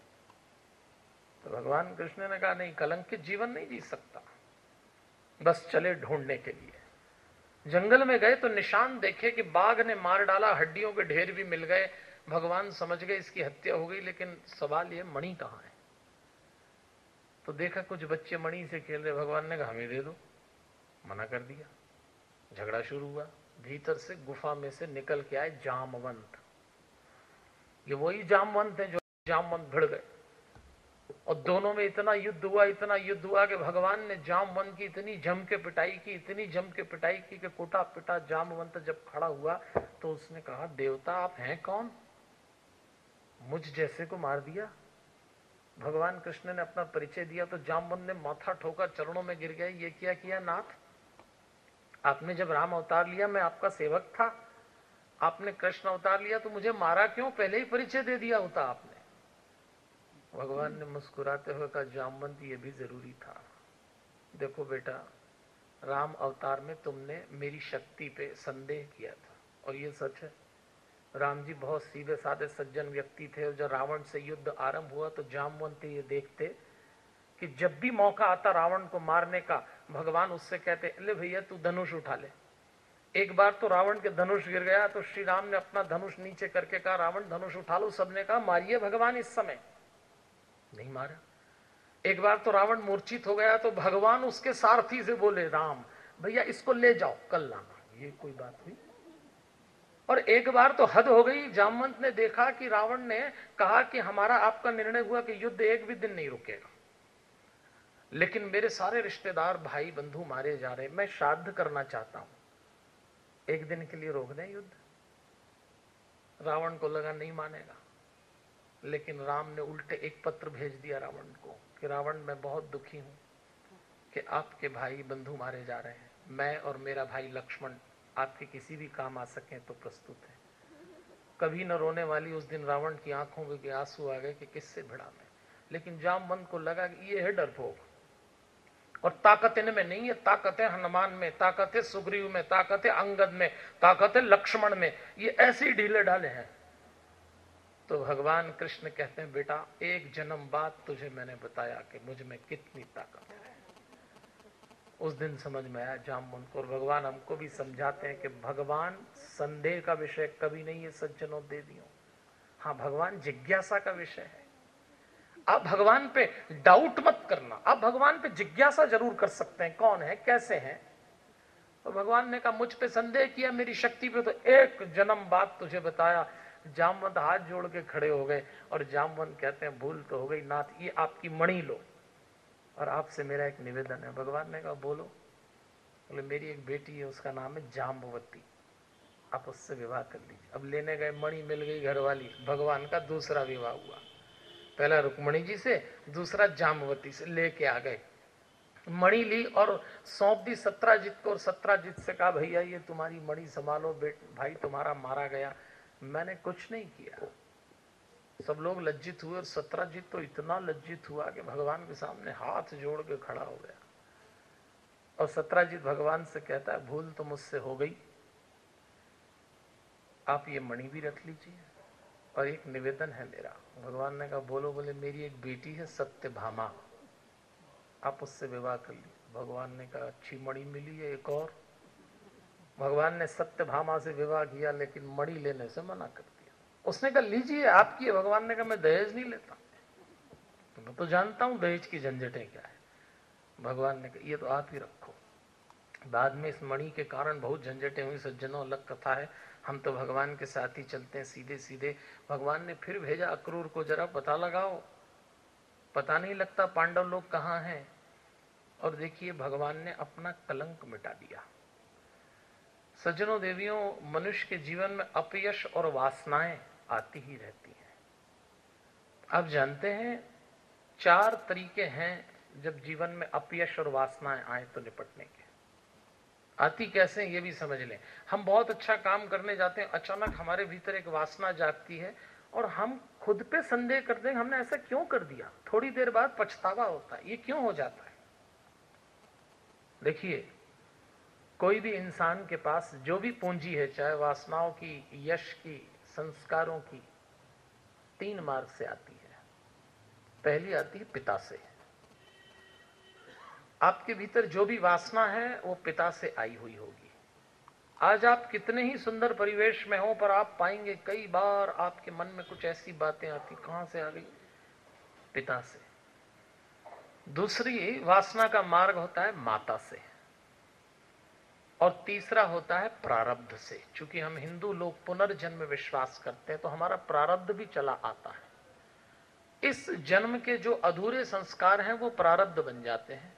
तो भगवान कृष्ण ने कहा नहीं, कलंकित जीवन नहीं जी सकता। बस चले ढूंढने के लिए। जंगल में गए तो निशान देखे कि बाघ ने मार डाला, हड्डियों के ढेर भी मिल गए। भगवान समझ गए इसकी हत्या हो गई, लेकिन सवाल ये मणि कहां है? तो देखा कुछ बच्चे मणि से खेल रहे। भगवान ने कहा हमें दे दो, मना कर दिया। झगड़ा शुरू हुआ। भीतर से गुफा में से निकल के आए जामवंत। ये वही जामवंत है जो जामवंत भिड़ गए, और दोनों में इतना युद्ध हुआ, इतना युद्ध हुआ कि भगवान ने जामवंत की इतनी जम के पिटाई की, इतनी जम के पिटाई की कि कोटा पिटा। जामवंत जब खड़ा हुआ तो उसने कहा देवता आप हैं कौन, मुझ जैसे को मार दिया। भगवान कृष्ण ने अपना परिचय दिया तो जामवंत ने माथा ठोका, चरणों में गिर गया। ये क्या किया नाथ? आपने जब राम अवतार लिया मैं आपका सेवक था, आपने कृष्ण अवतार लिया तो मुझे मारा क्यों? पहले ही परिचय दे दिया होता आपने। भगवान ने मुस्कुराते हुए कहा जामवंत ये भी जरूरी था। देखो बेटा, राम अवतार में तुमने मेरी शक्ति पे संदेह किया था, और ये सच है। राम जी बहुत सीधे साधे सज्जन व्यक्ति थे, और जब रावण से युद्ध आरंभ हुआ तो जामवंत ये देखते कि जब भी मौका आता रावण को मारने का, भगवान उससे कहते ले भैया तू धनुष उठा ले। एक बार तो रावण के धनुष गिर गया तो श्री राम ने अपना धनुष नीचे करके कहा रावण धनुष उठा लो। सबने कहा मारिए भगवान इस समय, नहीं मारा। एक बार तो रावण मूर्छित हो गया तो भगवान उसके सारथी से बोले राम भैया इसको ले जाओ कल लाना। ये कोई बात हुई? और एक बार तो हद हो गई, जामवंत ने देखा कि रावण ने कहा कि हमारा आपका निर्णय हुआ कि युद्ध एक भी दिन नहीं रुकेगा, लेकिन मेरे सारे रिश्तेदार भाई बंधु मारे जा रहे, मैं श्राद्ध करना चाहता हूं, एक दिन के लिए रोक दें युद्ध। रावण को लगा नहीं मानेगा, लेकिन राम ने उल्टे एक पत्र भेज दिया रावण को कि रावण मैं बहुत दुखी हूं कि आपके भाई बंधु मारे जा रहे हैं, मैं और मेरा भाई लक्ष्मण आपके किसी भी काम आ सकें तो प्रस्तुत है। कभी न रोने वाली उस दिन रावण की आंखों में आंसू आ गए कि किससे भिड़ा मैं। लेकिन जामवंत को लगा कि ये है डरपोक, और ताकत इनमें नहीं है, ताकत है हनुमान में, ताकत है सुग्रीव में, ताकत है अंगद में, ताकत है लक्ष्मण में, ये ऐसे ही ढीले ढाले हैं। तो भगवान कृष्ण कहते हैं बेटा एक जन्म बाद तुझे मैंने बताया कि मुझ में कितनी ताकत है। उस दिन समझ में आया जामवंत को। और भगवान हमको भी समझाते हैं कि भगवान संदेह का विषय कभी नहीं है सज्जनों दे दियो। हाँ, भगवान जिज्ञासा का विषय है। आप भगवान पे डाउट मत करना, आप भगवान पे जिज्ञासा जरूर कर सकते हैं कौन है कैसे है। तो भगवान ने कहा मुझ पे संदेह किया मेरी शक्ति पे, तो एक जन्म बाद तुझे बताया। जामवंत हाथ जोड़ के खड़े हो गए, और जामवंत कहते हैं भूल तो हो गई नाथ, ये आपकी मणि लो और आपसे मेरा एक निवेदन है। भगवान ने कहा बोलो। बोले मेरी एक बेटी है उसका नाम है जाम्बवती, आप उससे विवाह कर लीजिए। अब लेने गए, मणि मिल गई घरवाली, भगवान का दूसरा विवाह हुआ। पहला रुक्मणी जी से, दूसरा जाम्बवती से लेके आ गए। मणि ली और सौंप दी सत्राजित को, और सत्राजित से कहा भैया ये तुम्हारी मणि संभालो, भाई तुम्हारा मारा गया, मैंने कुछ नहीं किया। सब लोग लज्जित हुए, और सत्राजित तो इतना लज्जित हुआ कि भगवान के सामने हाथ जोड़ के खड़ा हो गया। और सत्राजित भगवान से कहता है भूल तो मुझसे हो गई, आप ये मणि भी रख लीजिए, और एक निवेदन है मेरा। भगवान ने कहा बोलो। बोले मेरी एक बेटी है सत्यभामा, आप उससे विवाह कर लीजिए। भगवान ने कहा अच्छी मणि मिली है एक और। भगवान ने सत्यभामा से विवाह किया, लेकिन मणि लेने से मना कर दिया। उसने कहा लीजिए आपकी है। भगवान ने कहा मैं दहेज नहीं लेता, तो मैं तो जानता हूं दहेज की झंझटें क्या है। भगवान ने कहा ये तो आप ही रखो। बाद में इस मणि के कारण बहुत झंझटें हुई सज्जनों, अलग कथा है। हम तो भगवान के साथ ही चलते हैं सीधे सीधे। भगवान ने फिर भेजा अक्रूर को, जरा पता लगाओ, पता नहीं लगता पांडव लोग कहाँ हैं। और देखिए भगवान ने अपना कलंक मिटा दिया। सज्जनों देवियों, मनुष्य के जीवन में अपयश और वासनाएं आती ही रहती हैं। आप जानते हैं 4 तरीके हैं जब जीवन में अपयश और वासनाएं आए तो निपटने के। आती कैसे ये भी समझ लें। हम बहुत अच्छा काम करने जाते हैं, अचानक हमारे भीतर एक वासना जागती है और हम खुद पे संदेह करते हैं हमने ऐसा क्यों कर दिया। थोड़ी देर बाद पछतावा होता है, ये क्यों हो जाता है। देखिए कोई भी इंसान के पास जो भी पूंजी है, चाहे वासनाओं की, यश की, संस्कारों की, 3 मार्ग से आती है। पहली आती है पिता से। आपके भीतर जो भी वासना है वो पिता से आई हुई होगी। आज आप कितने ही सुंदर परिवेश में हो, पर आप पाएंगे कई बार आपके मन में कुछ ऐसी बातें आती, कहां से आ गई, पिता से। दूसरी वासना का मार्ग होता है माता से, और तीसरा होता है प्रारब्ध से। चूंकि हम हिंदू लोग पुनर्जन्म विश्वास करते हैं तो हमारा प्रारब्ध भी चला आता है। इस जन्म के जो अधूरे संस्कार हैं वो प्रारब्ध बन जाते हैं।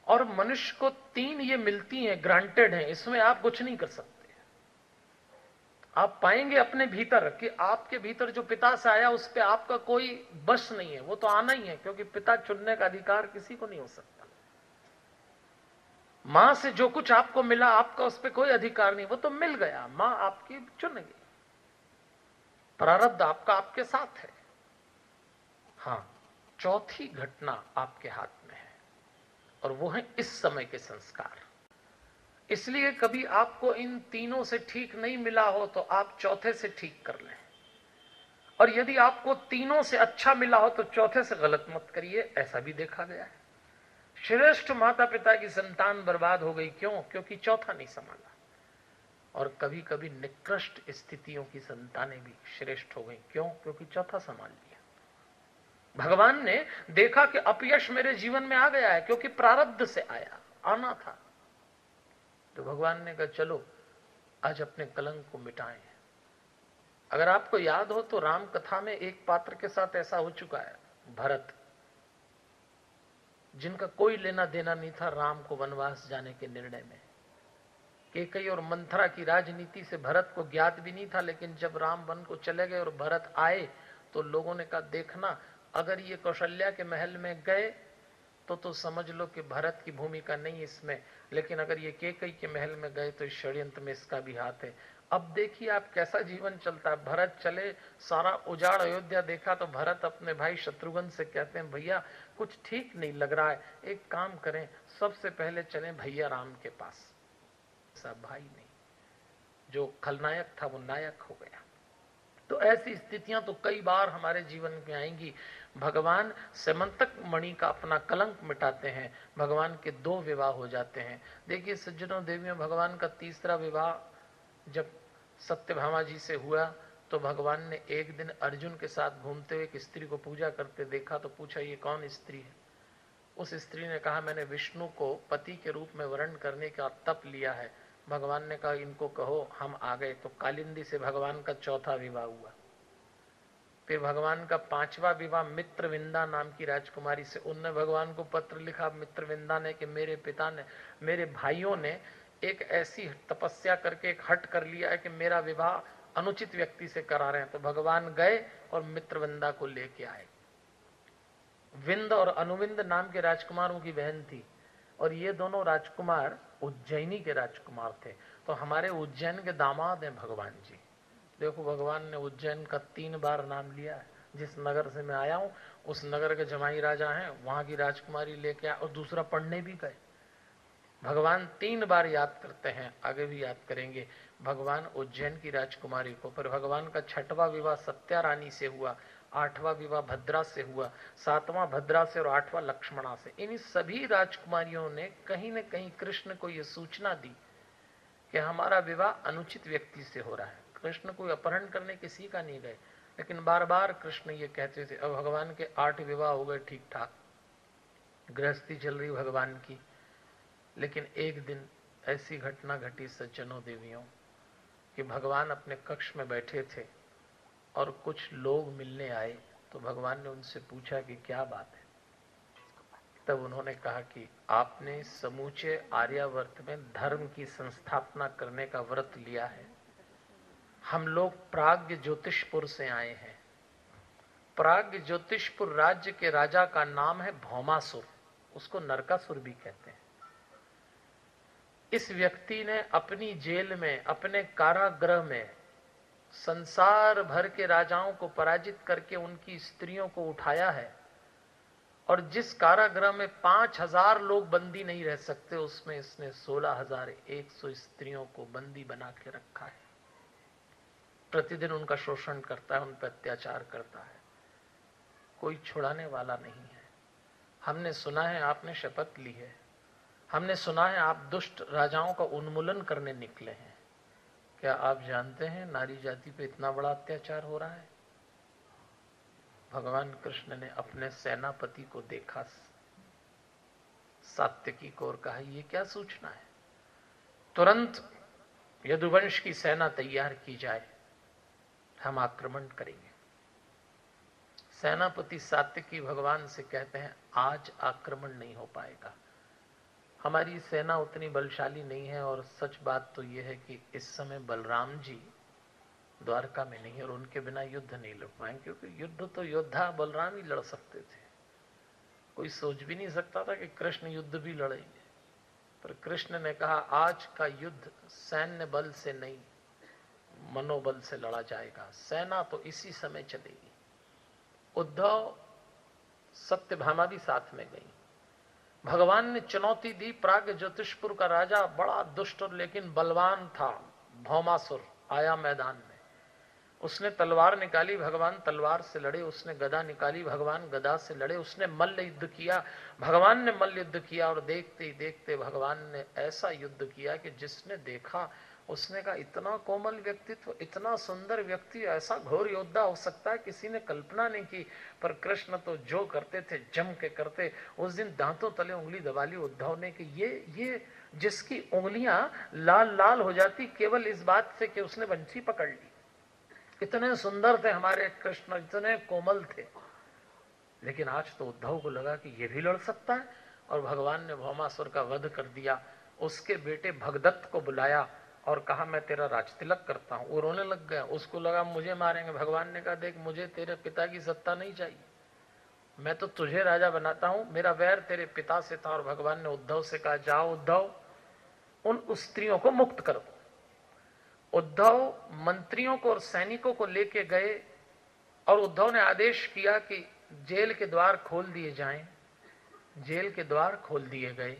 और मनुष्य को 3 ये मिलती हैं, ग्रांटेड हैं, इसमें आप कुछ नहीं कर सकते। आप पाएंगे अपने भीतर कि आपके भीतर जो पिता से आया उस पर आपका कोई बस नहीं है, वो तो आना ही है, क्योंकि पिता चुनने का अधिकार किसी को नहीं हो सकता। मां से जो कुछ आपको मिला आपका उस पर कोई अधिकार नहीं, वो तो मिल गया, मां आपकी चुन गई, प्रारब्ध आपका आपके साथ है। हां, चौथी घटना आपके हाथ में है और वो है इस समय के संस्कार। इसलिए कभी आपको इन तीनों से ठीक नहीं मिला हो तो आप चौथे से ठीक कर लें, और यदि आपको तीनों से अच्छा मिला हो तो चौथे से गलत मत करिए। ऐसा भी देखा गया है, श्रेष्ठ माता पिता की संतान बर्बाद हो गई, क्यों? क्योंकि चौथा नहीं संभाला। और कभी कभी निकृष्ट स्थितियों की संतानें भी श्रेष्ठ हो गई, क्यों? क्योंकि चौथा संभाल लिया। भगवान ने देखा कि अपयश मेरे जीवन में आ गया है, क्योंकि प्रारब्ध से आया, आना था। तो भगवान ने कहा चलो आज अपने कलंक को मिटाएं। अगर आपको याद हो तो राम कथा में एक पात्र के साथ ऐसा हो चुका है, भरत, जिनका कोई लेना देना नहीं था राम को वनवास जाने के निर्णय में। केकई और मंथरा की राजनीति से भरत को ज्ञात भी नहीं था, लेकिन जब राम वन को चले गए और भरत आए तो लोगों ने कहा देखना, अगर ये कौशल्या के महल में गए तो समझ लो कि भरत की भूमिका नहीं इसमें, लेकिन अगर ये केकई के महल में गए तो इस षड्यंत्र में इसका भी हाथ है। अब देखिए आप कैसा जीवन चलता है। भरत चले, सारा उजाड़ अयोध्या देखा तो भरत अपने भाई शत्रुघ्न से कहते हैं भैया कुछ ठीक नहीं लग रहा है, एक काम करें, सबसे पहले चलें भैया राम के पास। ऐसा भाई नहीं, जो खलनायक था वो नायक हो गया। तो ऐसी स्थितियां तो कई बार हमारे जीवन में आएंगी। भगवान सेमंतक मणि का अपना कलंक मिटाते हैं। भगवान के 2 विवाह हो जाते हैं। देखिए सज्जनों देवियों, भगवान का तीसरा विवाह जब सत्यभामा जी से हुआ तो भगवान ने एक दिन अर्जुन के साथ घूमते हुए एक स्त्री को पूजा करते देखा, तो पूछा ये कौन स्त्री है? उस स्त्री ने कहा मैंने विष्णु को पति के रूप में वर्ण करने का तप लिया है। भगवान ने कहा इनको कहो हम आ गए। तो कालिंदी से भगवान का चौथा विवाह हुआ। फिर भगवान का 5वां विवाह मित्रविंदा नाम की राजकुमारी से। उनने भगवान को पत्र लिखा मित्रविंदा ने कि मेरे पिता ने, मेरे भाइयों ने एक ऐसी तपस्या करके एक हट कर लिया है कि मेरा विवाह अनुचित व्यक्ति से करा रहे हैं। तो भगवान गए और मित्रविंदा को लेके आए। विंद और अनुविंद नाम के राजकुमारों की बहन थी, और ये दोनों राजकुमार उज्जैनी के राजकुमार थे। तो हमारे उज्जैन के दामाद हैं भगवान जी। देखो भगवान ने उज्जैन का 3 बार नाम लिया है। जिस नगर से मैं आया हूं उस नगर के जमाई राजा हैं, वहां की राजकुमारी लेके आए, और दूसरा पढ़ने भी गए। भगवान 3 बार याद करते हैं, आगे भी याद करेंगे भगवान उज्जैन की राजकुमारी को। पर भगवान का 6वां विवाह सत्या रानी से हुआ, 8वां विवाह भद्रा से हुआ, 7वां भद्रा से और 8वां लक्ष्मणा से। इन सभी राजकुमारियों ने कहीं न कहीं कृष्ण को यह सूचना दी कि हमारा विवाह अनुचित व्यक्ति से हो रहा है। कृष्ण कोई अपहरण करने किसी का नहीं गए, लेकिन बार बार कृष्ण ये कहते थे। अब भगवान के 8 विवाह हो गए ठीक ठाक, गृहस्थी चल रही भगवान की। लेकिन एक दिन ऐसी घटना घटी सज्जनों देवियों कि भगवान अपने कक्ष में बैठे थे और कुछ लोग मिलने आए। तो भगवान ने उनसे पूछा कि क्या बात है। तब उन्होंने कहा कि आपने समूचे आर्यावर्त में धर्म की संस्थापना करने का व्रत लिया है। हम लोग प्राग्ञ ज्योतिषपुर से आए हैं। प्राग्ञ ज्योतिषपुर राज्य के राजा का नाम है भौमासुर, उसको नरकासुर भी कहते हैं। इस व्यक्ति ने अपनी जेल में, अपने कारागृह में संसार भर के राजाओं को पराजित करके उनकी स्त्रियों को उठाया है। और जिस कारागृह में 5000 लोग बंदी नहीं रह सकते, उसमें इसने 16,100 स्त्रियों को बंदी बना के रखा है। प्रतिदिन उनका शोषण करता है, उन पर अत्याचार करता है। कोई छुड़ाने वाला नहीं है। हमने सुना है आपने शपथ ली है, हमने सुना है आप दुष्ट राजाओं का उन्मूलन करने निकले हैं। क्या आप जानते हैं नारी जाति पे इतना बड़ा अत्याचार हो रहा है? भगवान कृष्ण ने अपने सेनापति को देखा, सात्यकी को, और कहा ये क्या सूचना है? तुरंत यदुवंश की सेना तैयार की जाए, हम आक्रमण करेंगे। सेनापति सात्यकी भगवान से कहते हैं आज आक्रमण नहीं हो पाएगा, हमारी सेना उतनी बलशाली नहीं है। और सच बात तो यह है कि इस समय बलराम जी द्वारका में नहीं है और उनके बिना युद्ध नहीं लड़ पाएंगे, क्योंकि युद्ध तो योद्धा बलराम ही लड़ सकते थे। कोई सोच भी नहीं सकता था कि कृष्ण युद्ध भी लड़ेंगे। पर कृष्ण ने कहा आज का युद्ध सैन्य बल से नहीं, मनोबल से लड़ा जाएगा। सेना तो इसी समय चलेगी। उद्धव, सत्यभामा भी साथ में गई। भगवान ने चुनौती दी। प्राग्ञ ज्योतिषपुर का राजा बड़ा दुष्ट और लेकिन बलवान था, भौमासुर, आया मैदान में। उसने तलवार निकाली, भगवान तलवार से लड़े। उसने गदा निकाली, भगवान गदा से लड़े। उसने मल्ल युद्ध किया, भगवान ने मल्ल युद्ध किया। और देखते ही देखते भगवान ने ऐसा युद्ध किया कि जिसने देखा उसने कहा इतना कोमल व्यक्तित्व, इतना सुंदर व्यक्ति, ऐसा घोर योद्धा हो सकता है, किसी ने कल्पना नहीं की। पर कृष्ण तो जो करते थे जम के करते। उस दिन दांतों तले उंगली दबा ली उद्धव ने कि ये जिसकी उंगलियां लाल लाल हो जाती केवल इस बात से कि उसने बंसी पकड़ ली। इतने सुंदर थे हमारे कृष्ण, इतने कोमल थे। लेकिन आज तो उद्धव को लगा कि ये भी लड़ सकता है। और भगवान ने भौमासुर का वध कर दिया। उसके बेटे भगदत्त को बुलाया और कहा मैं तेरा राजतिलक करता हूं। वो रोने लग गया, उसको लगा मुझे मारेंगे। भगवान ने कहा देख मुझे तेरे पिता की सत्ता नहीं चाहिए, मैं तो तुझे राजा बनाता हूं, मेरा वैर तेरे पिता से था। और भगवान ने उद्धव से कहा जाओ उद्धव, उन स्त्रियों को मुक्त कर दो। उद्धव मंत्रियों को और सैनिकों को लेके गए और उद्धव ने आदेश किया कि जेल के द्वार खोल दिए जाएं। जेल के द्वार खोल दिए गए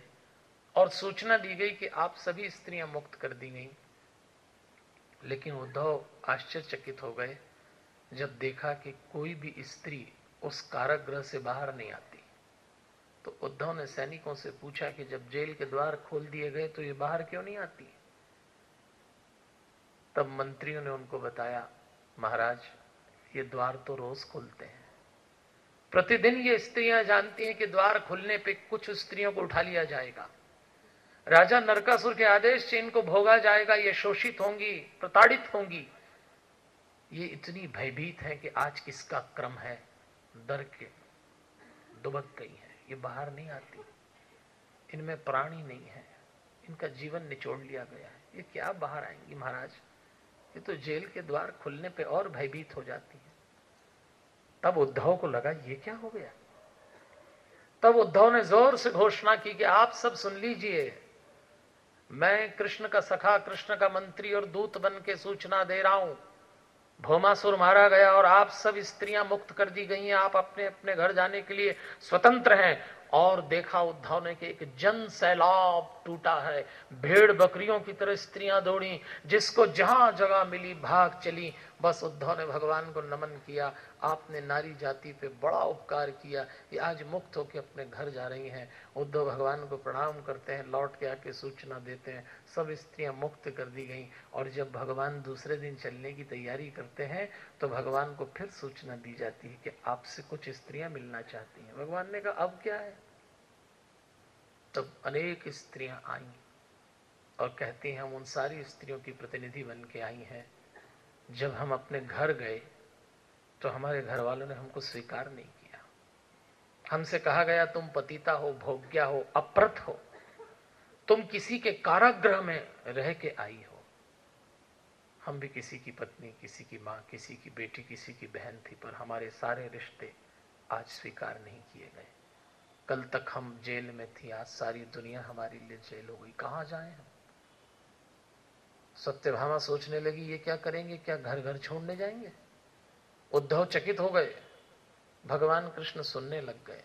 और सूचना दी गई कि आप सभी स्त्रियां मुक्त कर दी गई। लेकिन उद्धव आश्चर्यचकित हो गए जब देखा कि कोई भी स्त्री उस कारागृह से बाहर नहीं आती। तो उद्धव ने सैनिकों से पूछा कि जब जेल के द्वार खोल दिए गए तो ये बाहर क्यों नहीं आती? तब मंत्रियों ने उनको बताया महाराज ये द्वार तो रोज खुलते हैं, प्रतिदिन ये स्त्रियां जानती हैं कि द्वार खुलने पे कुछ स्त्रियों को उठा लिया जाएगा, राजा नरकासुर के आदेश से इनको भोगा जाएगा, ये शोषित होंगी, प्रताड़ित होंगी। ये इतनी भयभीत है कि आज किसका क्रम है, डर के दुबक गई है, ये बाहर नहीं आती, इनमें प्राण ही नहीं है, इनका जीवन निचोड़ लिया गया है, ये क्या बाहर आएंगी महाराज? ये तो जेल के द्वार खुलने पे और भयभीत हो जाती है। तब उद्धव को लगा ये क्या हो गया। तब उद्धव ने जोर से घोषणा की कि आप सब सुन लीजिए, मैं कृष्ण का सखा, कृष्ण का मंत्री और दूत बन के सूचना दे रहा हूं, भौमासुर मारा गया और आप सब स्त्रियां मुक्त कर दी गई हैं, आप अपने अपने घर जाने के लिए स्वतंत्र हैं। और देखा उद्धव ने कि एक जन सैलाब टूटा है, भेड़ बकरियों की तरह स्त्रियां दौड़ी, जिसको जहां जगह मिली भाग चली। बस उद्धव ने भगवान को नमन किया, आपने नारी जाति पे बड़ा उपकार किया, ये आज मुक्त होकर अपने घर जा रही हैं। उद्धव भगवान को प्रणाम करते हैं, लौट के आके सूचना देते हैं, सब स्त्रियां मुक्त कर दी गई। और जब भगवान दूसरे दिन चलने की तैयारी करते हैं तो भगवान को फिर सूचना दी जाती है कि आपसे कुछ स्त्रियां मिलना चाहती हैं। भगवान ने कहा अब क्या है? तब अनेक स्त्रियां आई और कहती हैं हम उन सारी स्त्रियों की प्रतिनिधि बन के आई हैं, जब हम अपने घर गए तो हमारे घर वालों ने हमको स्वीकार नहीं किया। हमसे कहा गया तुम पतिता हो, भोग्या हो, अप्रत हो, तुम किसी के कारागृह में रह के आई हो। हम भी किसी की पत्नी, किसी की माँ, किसी की बेटी, किसी की बहन थी, पर हमारे सारे रिश्ते आज स्वीकार नहीं किए गए। कल तक हम जेल में थी, आज सारी दुनिया हमारे लिए जेल हो गई, कहां जाएं हम? सत्यभामा सोचने लगी ये क्या करेंगे, क्या घर घर छोड़ने जाएंगे? उद्धव चकित हो गए, भगवान कृष्ण सुनने लग गए।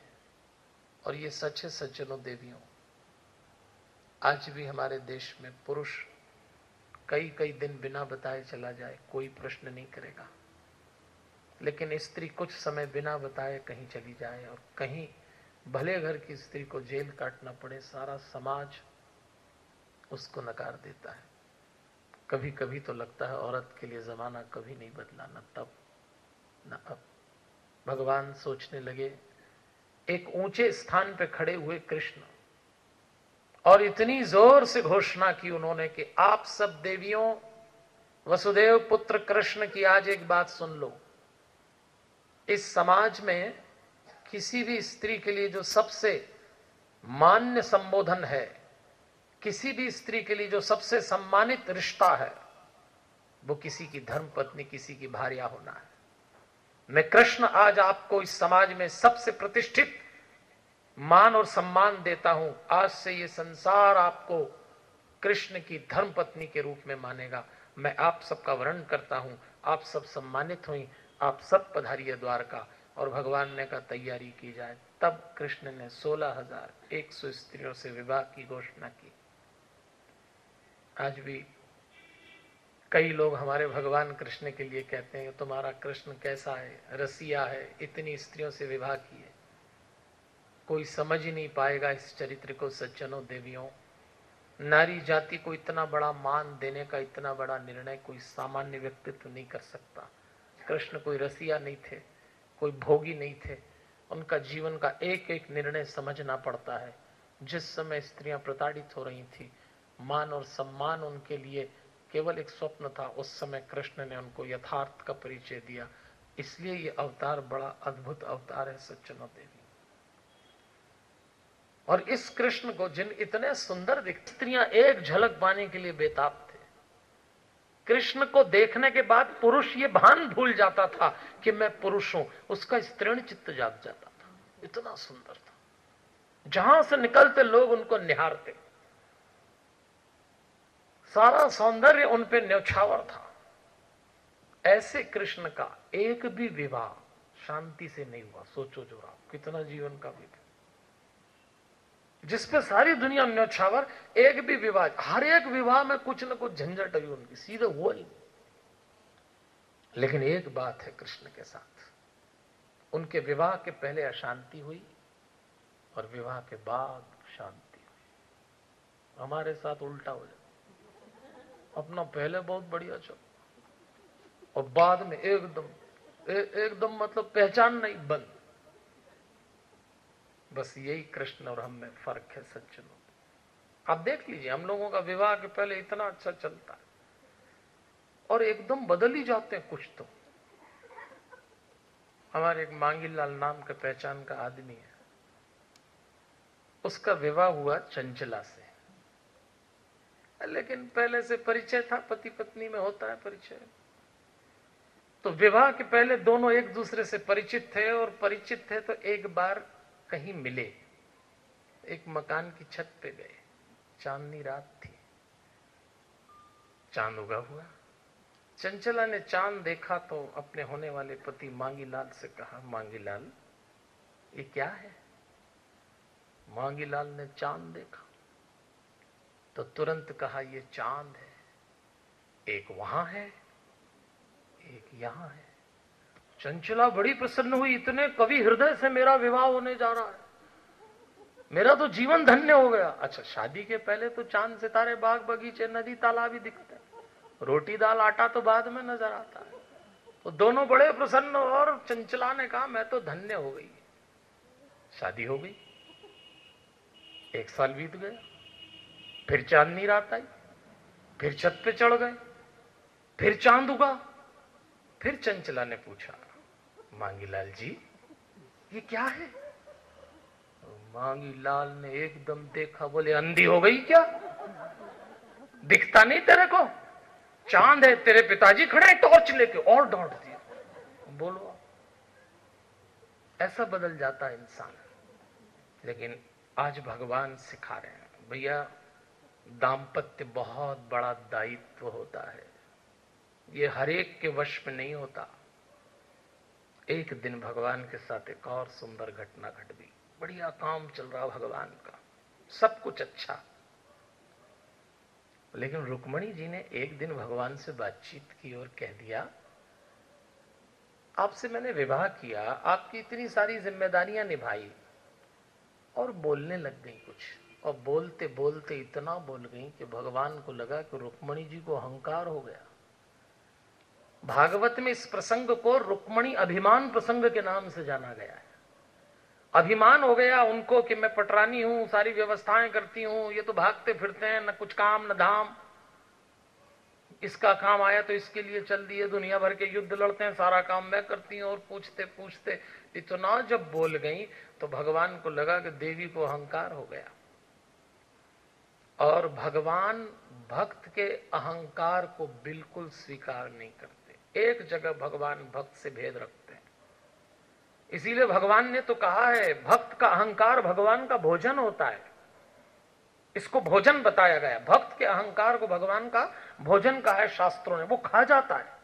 और ये सच है सज्जनों देवियों, आज भी हमारे देश में पुरुष कई कई दिन बिना बताए चला जाए, कोई प्रश्न नहीं करेगा, लेकिन स्त्री कुछ समय बिना बताए कहीं चली जाए और कहीं भले घर की स्त्री को जेल काटना पड़े, सारा समाज उसको नकार देता है। कभी कभी तो लगता है औरत के लिए जमाना कभी नहीं बदला, न तब न अब। भगवान सोचने लगे, एक ऊंचे स्थान पे खड़े हुए कृष्ण और इतनी जोर से घोषणा की उन्होंने कि आप सब देवियों, वसुदेव पुत्र कृष्ण की आज एक बात सुन लो। इस समाज में किसी भी स्त्री के लिए जो सबसे मान्य संबोधन है, किसी भी स्त्री के लिए जो सबसे सम्मानित रिश्ता है, वो किसी की धर्म पत्नी, किसी की भार्या होना है। मैं कृष्ण आज आपको इस समाज में सबसे प्रतिष्ठित मान और सम्मान देता हूं। आज से ये संसार आपको कृष्ण की धर्म पत्नी के रूप में मानेगा। मैं आप सबका वर्ण करता हूं, आप सब सम्मानित हुई, आप सब पधारिए द्वारका। और भगवान ने कहा तैयारी की जाए। तब कृष्ण ने 16,100 स्त्रियों से विवाह की घोषणा की। आज भी कई लोग हमारे भगवान कृष्ण के लिए कहते हैं तुम्हारा कृष्ण कैसा है, रसिया है, इतनी स्त्रियों से विवाह किए। कोई समझ ही नहीं पाएगा इस चरित्र को सज्जनों देवियों। नारी जाति को इतना बड़ा मान देने का इतना बड़ा निर्णय कोई सामान्य व्यक्तित्व नहीं कर सकता। कृष्ण कोई रसिया नहीं थे, कोई भोगी नहीं थे, उनका जीवन का एक एक निर्णय समझना पड़ता है। जिस समय स्त्रियां प्रताड़ित हो रही थी, मान और सम्मान उनके लिए केवल एक स्वप्न था, उस समय कृष्ण ने उनको यथार्थ का परिचय दिया। इसलिए ये अवतार बड़ा अद्भुत अवतार है सज्जनों देवी। और इस कृष्ण को जिन इतने सुंदर दिखते, स्त्रियां एक झलक पाने के लिए बेताब थे। कृष्ण को देखने के बाद पुरुष ये भान भूल जाता था कि मैं पुरुष हूं, उसका स्त्रीण चित्त जाग जाता था, इतना सुंदर था। जहां से निकलते लोग उनको निहारते, सारा सौंदर्य उन पे न्यौछावर था। ऐसे कृष्ण का एक भी विवाह शांति से नहीं हुआ। सोचो जरा कितना जीवन का विवाह, जिसपे सारी दुनिया न्यौछावर, एक भी विवाह, हर एक विवाह में कुछ न कुछ झंझट हुई उनकी, सीधे हुआ ही। लेकिन एक बात है कृष्ण के साथ, उनके विवाह के पहले अशांति हुई और विवाह के बाद शांति हुई। हमारे साथ उल्टा हो जाए, अपना पहले बहुत बढ़िया चल और बाद में एकदम मतलब पहचान नहीं, बंद। बस यही कृष्ण और हम में फर्क है सज्जनों। आप देख लीजिए, हम लोगों का विवाह के पहले इतना अच्छा चलता है और एकदम बदल ही जाते हैं कुछ तो। हमारे एक मांगीलाल नाम के पहचान का आदमी है, उसका विवाह हुआ चंचला से, लेकिन पहले से परिचय था, पति पत्नी में होता है परिचय। तो विवाह के पहले दोनों एक दूसरे से परिचित थे, और परिचित थे तो एक बार कहीं मिले, एक मकान की छत पे गए, चांदनी रात थी, चांद उगा हुआ। चंचला ने चांद देखा तो अपने होने वाले पति मांगीलाल से कहा, मांगीलाल ये क्या है? मांगीलाल ने चांद देखा तो तुरंत कहा, ये चांद है, एक वहां है एक यहां है। चंचला बड़ी प्रसन्न हुई, इतने कवि हृदय से मेरा विवाह होने जा रहा है, मेरा तो जीवन धन्य हो गया। अच्छा, शादी के पहले तो चांद सितारे बाग बगीचे नदी तालाब ही दिखते हैं, रोटी दाल आटा तो बाद में नजर आता है। तो दोनों बड़े प्रसन्न, और चंचला ने कहा मैं तो धन्य हो गई। शादी हो गई, 1 साल बीत गया, फिर चांदनी रात आई, फिर छत पे चढ़ गए, फिर चांद उगा। फिर चंचला ने पूछा, मांगीलाल जी ये क्या है? मांगीलाल ने एकदम देखा, बोले अंधी हो गई क्या, दिखता नहीं तेरे को? चांद है, तेरे पिताजी खड़े हैं टॉर्च लेके, और डांट दिया। बोलो, ऐसा बदल जाता है इंसान। लेकिन आज भगवान सिखा रहे हैं, भैया दाम्पत्य बहुत बड़ा दायित्व होता है, ये हर एक के वश में नहीं होता। एक दिन भगवान के साथ एक और सुंदर घटना घट गई। बढ़िया काम चल रहा भगवान का, सब कुछ अच्छा, लेकिन रुक्मणी जी ने एक दिन भगवान से बातचीत की और कह दिया, आपसे मैंने विवाह किया, आपकी इतनी सारी जिम्मेदारियां निभाई, और बोलने लग गई कुछ, और बोलते बोलते इतना बोल गई कि भगवान को लगा कि रुक्मणी जी को अहंकार हो गया। भागवत में इस प्रसंग को रुक्मणी अभिमान प्रसंग के नाम से जाना गया है। अभिमान हो गया उनको कि मैं पटरानी हूं, सारी व्यवस्थाएं करती हूं, ये तो भागते फिरते हैं, न कुछ काम न धाम, इसका काम आया तो इसके लिए चल दिए, दुनिया भर के युद्ध लड़ते हैं, सारा काम मैं करती हूं। और पूछते पूछते इतना जब बोल गई तो भगवान को लगा कि देवी को अहंकार हो गया। और भगवान भक्त के अहंकार को बिल्कुल स्वीकार नहीं करते। एक जगह भगवान भक्त से भेद रखते हैं, इसीलिए भगवान ने तो कहा है भक्त का अहंकार भगवान का भोजन होता है, इसको भोजन बताया गया। भक्त के अहंकार को भगवान का भोजन कहा है शास्त्रों ने, वो खा जाता है।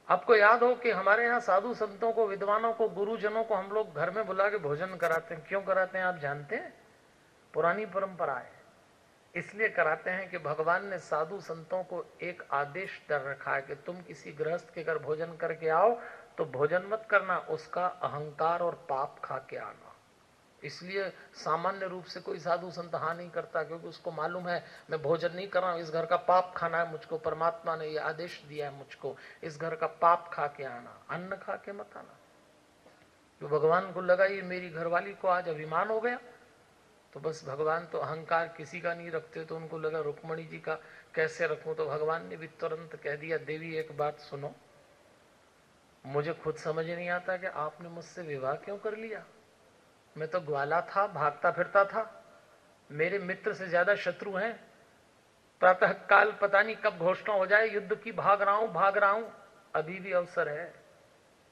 आपको याद हो कि हमारे यहाँ साधु संतों को, विद्वानों को, गुरुजनों को हम लोग घर में बुला के भोजन कराते हैं। क्यों कराते हैं आप जानते हैं? पुरानी परंपरा है, इसलिए कराते हैं कि भगवान ने साधु संतों को एक आदेश कर रखा है कि तुम किसी गृहस्थ के घर भोजन करके आओ तो भोजन मत करना, उसका अहंकार और पाप खा के आना। इसलिए सामान्य रूप से कोई साधु संत हाँ नहीं करता, क्योंकि उसको मालूम है मैं भोजन नहीं कर रहा हूं, इस घर का पाप खाना है मुझको, परमात्मा ने यह आदेश दिया है मुझको इस घर का पाप खा के आना, अन्न खा के मत आना। तो भगवान को लगा ये मेरी घरवाली को आज अभिमान हो गया, तो बस भगवान तो अहंकार किसी का नहीं रखते, तो उनको लगा रुक्मणी जी का कैसे रखूं। तो भगवान ने भी तुरंत कह दिया, देवी एक बात सुनो, मुझे खुद समझ नहीं आता कि आपने मुझसे विवाह क्यों कर लिया। मैं तो ग्वाला था, भागता फिरता था, मेरे मित्र से ज्यादा शत्रु हैं, प्रातः काल पता नहीं कब घोषणा हो जाए युद्ध की, भाग रहा हूं, अभी भी अवसर है।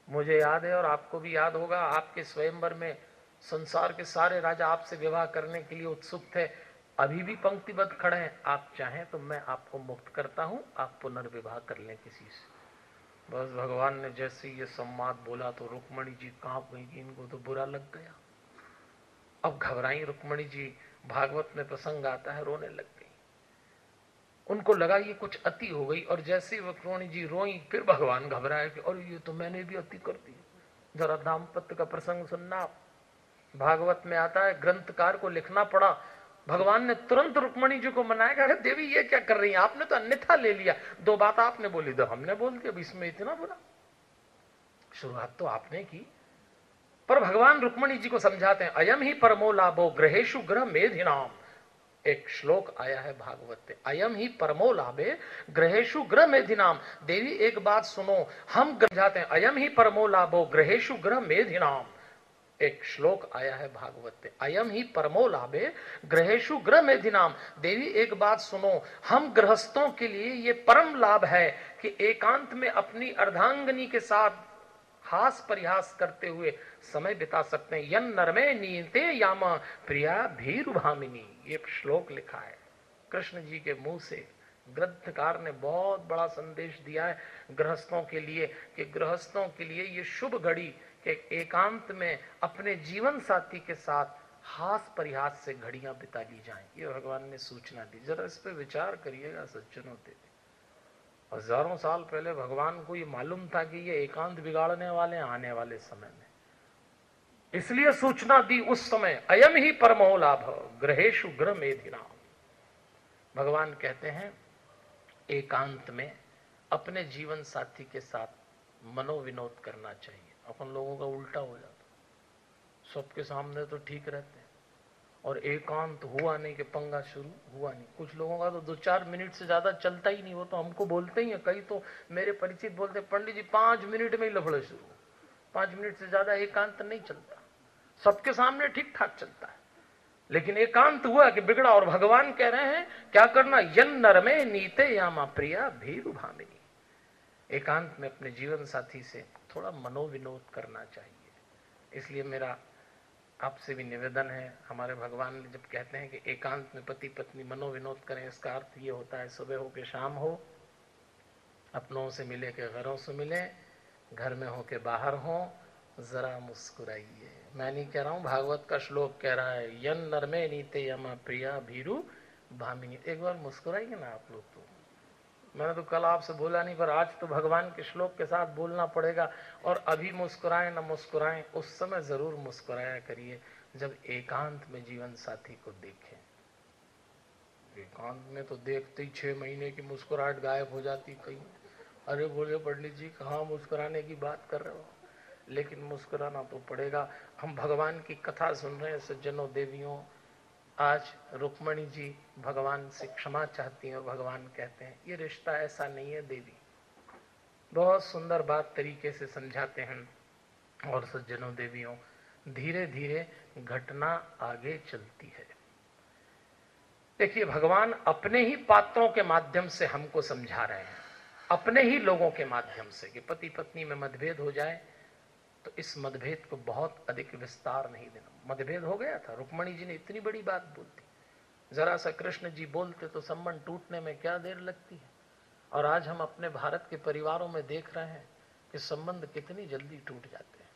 मुझे याद है और आपको भी याद होगा, आपके स्वयंवर में संसार के सारे राजा आपसे विवाह करने के लिए उत्सुक थे, अभी भी पंक्तिबद्ध खड़े हैं, आप चाहें तो मैं आपको मुक्त करता हूं, आप पुनर्विवाह कर लें किसी से। बस भगवान ने जैसे ये संवाद बोला तो रुक्मणी जी कांप गई, इनको तो बुरा लग गया। अब घबराई रुक्मणी जी, भागवत में प्रसंग आता है, रोने लग गई। उनको लगा ये कुछ अति हो गई, और जैसे रुक्मणी जी रोई फिर भगवान घबराए कि और ये तो मैंने भी अति कर दी। जरा दाम्पत्य का प्रसंग सुनना, भागवत में आता है, ग्रंथकार को लिखना पड़ा। भगवान ने तुरंत रुक्मणी जी को मनाया, अरे देवी ये क्या कर रही है, आपने तो अन्यथा ले लिया, 2 बात आपने बोली, 2 हमने बोल दी, अब इसमें इतना बुरा। शुरुआत तो आपने की। पर भगवान रुक्मणी जी को समझाते हैं, अयम ही परमो लाभो ग्रहेशु ग्रह मेधिनाम। एक श्लोक आया है भागवत में, अयम ही परमो लाभे ग्रहेशु ग्रह मेधिनाम। देवी एक बात सुनो, हम जाते हैं, अयम ही परमो लाभो ग्रहेशु ग्रह मेधिनाम। एक श्लोक आया है भागवत में, अयम ही परमो लाभे ग्रहेशु ग्रह मेधिनाम। देवी एक बात सुनो, हम गृहस्थों के लिए ये परम लाभ है कि एकांत में अपनी अर्धांगिनी के साथ हास परिहास करते हुए समय बिता सकते हैं। यन नरमे नीते यामा प्रिया भीरुभामिनी, ये श्लोक लिखा है कृष्ण जी के मुंह से। ग्रंथकार ने बहुत बड़ा संदेश दिया है गृहस्थों के लिए, कि गृहस्थों के लिए ये शुभ घड़ी कि एकांत में अपने जीवन साथी के साथ हास परिहास से घड़ियां बिता ली जाएं। ये भगवान ने सूचना दी, जरा इस पे विचार करिएगा सज्जनों। हजारों साल पहले भगवान को ये मालूम था कि ये एकांत बिगाड़ने वाले आने वाले समय में, इसलिए सूचना दी उस समय, अयम ही परमो लाभ ग्रहेशु ग्रह मेधिना। भगवान कहते हैं एकांत में अपने जीवन साथी के साथ मनोविनोद करना चाहिए। अपन लोगों का उल्टा हो जाता, सबके सामने तो ठीक रहते हैं और एकांत हुआ नहीं कि पंगा शुरू हुआ नहीं। कुछ लोगों का तो 2-4 मिनट से ज्यादा चलता ही नहीं, वो तो हमको बोलते ही है। कई तो मेरे परिचित बोलते पंडित जी 5 मिनट में ही लफड़े शुरू, 5 मिनट से ज्यादा एकांत नहीं चलता। सबके सामने ठीक ठाक चलता है, लेकिन एकांत हुआ कि बिगड़ा। और भगवान कह रहे हैं क्या करना, यन नरमे नीते यामा प्रिया भीरु भामिनी। एकांत में अपने जीवन साथी से थोड़ा मनोविनोद करना चाहिए। इसलिए मेरा आपसे भी निवेदन है, हमारे भगवान ने जब कहते हैं कि एकांत में पति पत्नी मनोविनोद करें, इसका अर्थ ये होता है सुबह हो के शाम हो, अपनों से मिले के घरों से मिले, घर में हो के बाहर हो, जरा मुस्कुराइए। मैं नहीं कह रहा हूं, भागवत का श्लोक कह रहा है, यन नरमे नीते यमा प्रिया भीरु भामिनी। एक बार मुस्कुराइए ना आप लोग। तो मैंने तो कल आपसे बोला नहीं, पर आज तो भगवान के श्लोक के साथ बोलना पड़ेगा। और अभी मुस्कुराएं न मुस्कुराएं, उस समय जरूर मुस्कुराया करिए जब एकांत में जीवन साथी को देखें। एकांत में तो देखते ही 6 महीने की मुस्कुराहट गायब हो जाती कहीं। अरे बोले पंडित जी कहाँ मुस्कुराने की बात कर रहे हो, लेकिन मुस्कुराना तो पड़ेगा। हम भगवान की कथा सुन रहे हैं सज्जनों देवियों। आज रुक्मणी जी भगवान से क्षमा चाहती हैं और भगवान कहते हैं ये रिश्ता ऐसा नहीं है देवी। बहुत सुंदर बात तरीके से समझाते हैं। और सज्जनों देवियों, धीरे धीरे घटना आगे चलती है। देखिए भगवान अपने ही पात्रों के माध्यम से हमको समझा रहे हैं, अपने ही लोगों के माध्यम से, कि पति पत्नी में मतभेद हो जाए तो इस मतभेद को बहुत अधिक विस्तार नहीं देना। मतभेद हो गया था, रुक्मणी जी ने इतनी बड़ी बात बोल दी, जरा सा कृष्ण जी बोलते तो संबंध टूटने में क्या देर लगती है। और आज हम अपने भारत के परिवारों में देख रहे हैं कि संबंध कितनी जल्दी टूट जाते हैं।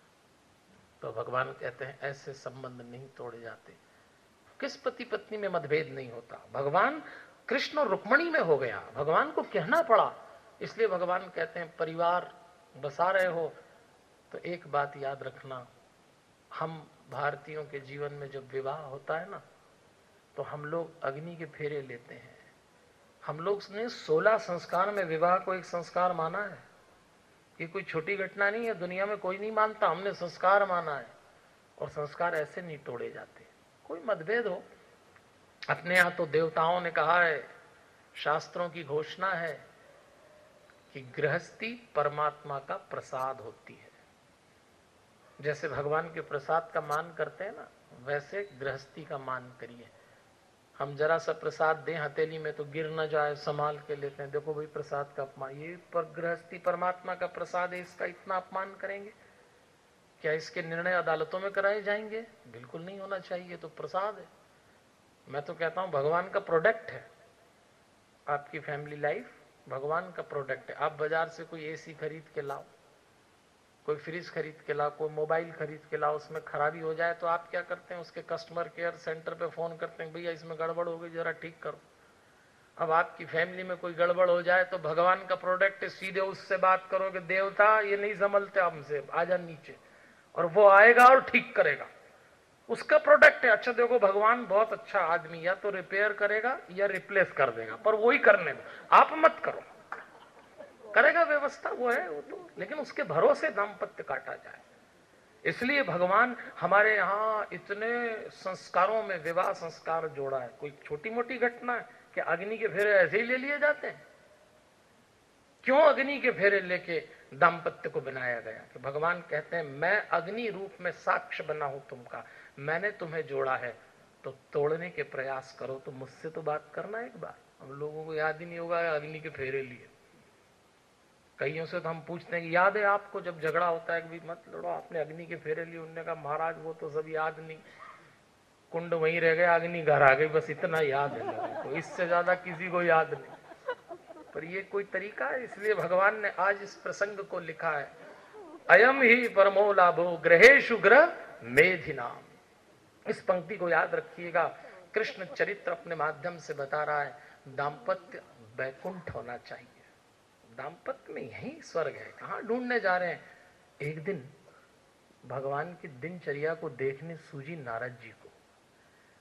तो भगवान कहते हैं ऐसे संबंध नहीं तोड़े जाते। किस पति पत्नी में मतभेद नहीं होता, भगवान कृष्ण और रुक्मणी में हो गया, भगवान को कहना पड़ा। इसलिए भगवान कहते हैं परिवार बसा रहे हो तो एक बात याद रखना, हम भारतीयों के जीवन में जब विवाह होता है ना, तो हम लोग अग्नि के फेरे लेते हैं। हम लोग ने 16 संस्कार में विवाह को एक संस्कार माना है। ये कोई छोटी घटना नहीं है, दुनिया में कोई नहीं मानता, हमने संस्कार माना है। और संस्कार ऐसे नहीं तोड़े जाते। कोई मतभेद हो, अपने यहां तो देवताओं ने कहा है, शास्त्रों की घोषणा है कि गृहस्थी परमात्मा का प्रसाद होती है। जैसे भगवान के प्रसाद का मान करते हैं ना, वैसे गृहस्थी का मान करिए। हम जरा सा प्रसाद दें हथेली में तो गिर न जाए, संभाल के लेते हैं, देखो भाई प्रसाद का अपमान। ये पर गृहस्थी परमात्मा का प्रसाद है, इसका इतना अपमान करेंगे? क्या इसके निर्णय अदालतों में कराए जाएंगे? बिल्कुल नहीं होना चाहिए। तो प्रसाद है। मैं तो कहता हूं भगवान का प्रोडक्ट है। आपकी फैमिली लाइफ भगवान का प्रोडक्ट है। आप बाजार से कोई एसी खरीद के लाओ, कोई फ्रिज खरीद के लाओ, कोई मोबाइल खरीद के लाओ, उसमें खराबी हो जाए तो आप क्या करते हैं? उसके कस्टमर केयर सेंटर पे फोन करते हैं, भैया इसमें गड़बड़ हो गई, जरा ठीक करो। अब आपकी फैमिली में कोई गड़बड़ हो जाए तो भगवान का प्रोडक्ट सीधे उससे बात करो कि देवता ये नहीं संभलते हमसे, आजा नीचे, और वो आएगा और ठीक करेगा। उसका प्रोडक्ट है। अच्छा देखो भगवान बहुत अच्छा आदमी, या तो रिपेयर करेगा या रिप्लेस कर देगा, पर वही करने दो, आप मत करो। करेगा व्यवस्था, वो है वो तो, लेकिन उसके भरोसे दाम्पत्य काटा जाए। इसलिए भगवान हमारे यहाँ इतने संस्कारों में विवाह संस्कार जोड़ा है। कोई छोटी मोटी घटना है कि अग्नि के फेरे ऐसे ही ले लिए जाते हैं? क्यों अग्नि के फेरे लेके दाम्पत्य को बनाया गया? कि भगवान कहते हैं मैं अग्नि रूप में साक्ष्य बना हूं तुमका, मैंने तुम्हें जोड़ा है, तो तोड़ने के प्रयास करो तो मुझसे तो बात करना एक बार। हम लोगों को याद ही नहीं होगा अग्नि के फेरे लिए। कईयों से तो हम पूछते हैं कि याद है आपको जब झगड़ा होता है कि मत लड़ो, आपने अग्नि के फेरे लिए? उन्होंने कहा महाराज वो तो सब याद नहीं, कुंड वहीं रह गया, अग्नि घर आ गई, बस इतना याद है लोगों को, इससे ज्यादा किसी को याद नहीं। पर ये कोई तरीका है? इसलिए भगवान ने आज इस प्रसंग को लिखा है, अयम ही परमो लाभो ग्रहेशु ग्रह मेधिनाम। इस पंक्ति को याद रखिएगा। कृष्ण चरित्र अपने माध्यम से बता रहा है दाम्पत्य वैकुंठ होना चाहिए। दाम्पत्य में यही स्वर्ग है, कहाँ ढूंढने जा रहे हैं। एक दिन भगवान की दिनचर्या को देखने सूझी नारद जी को।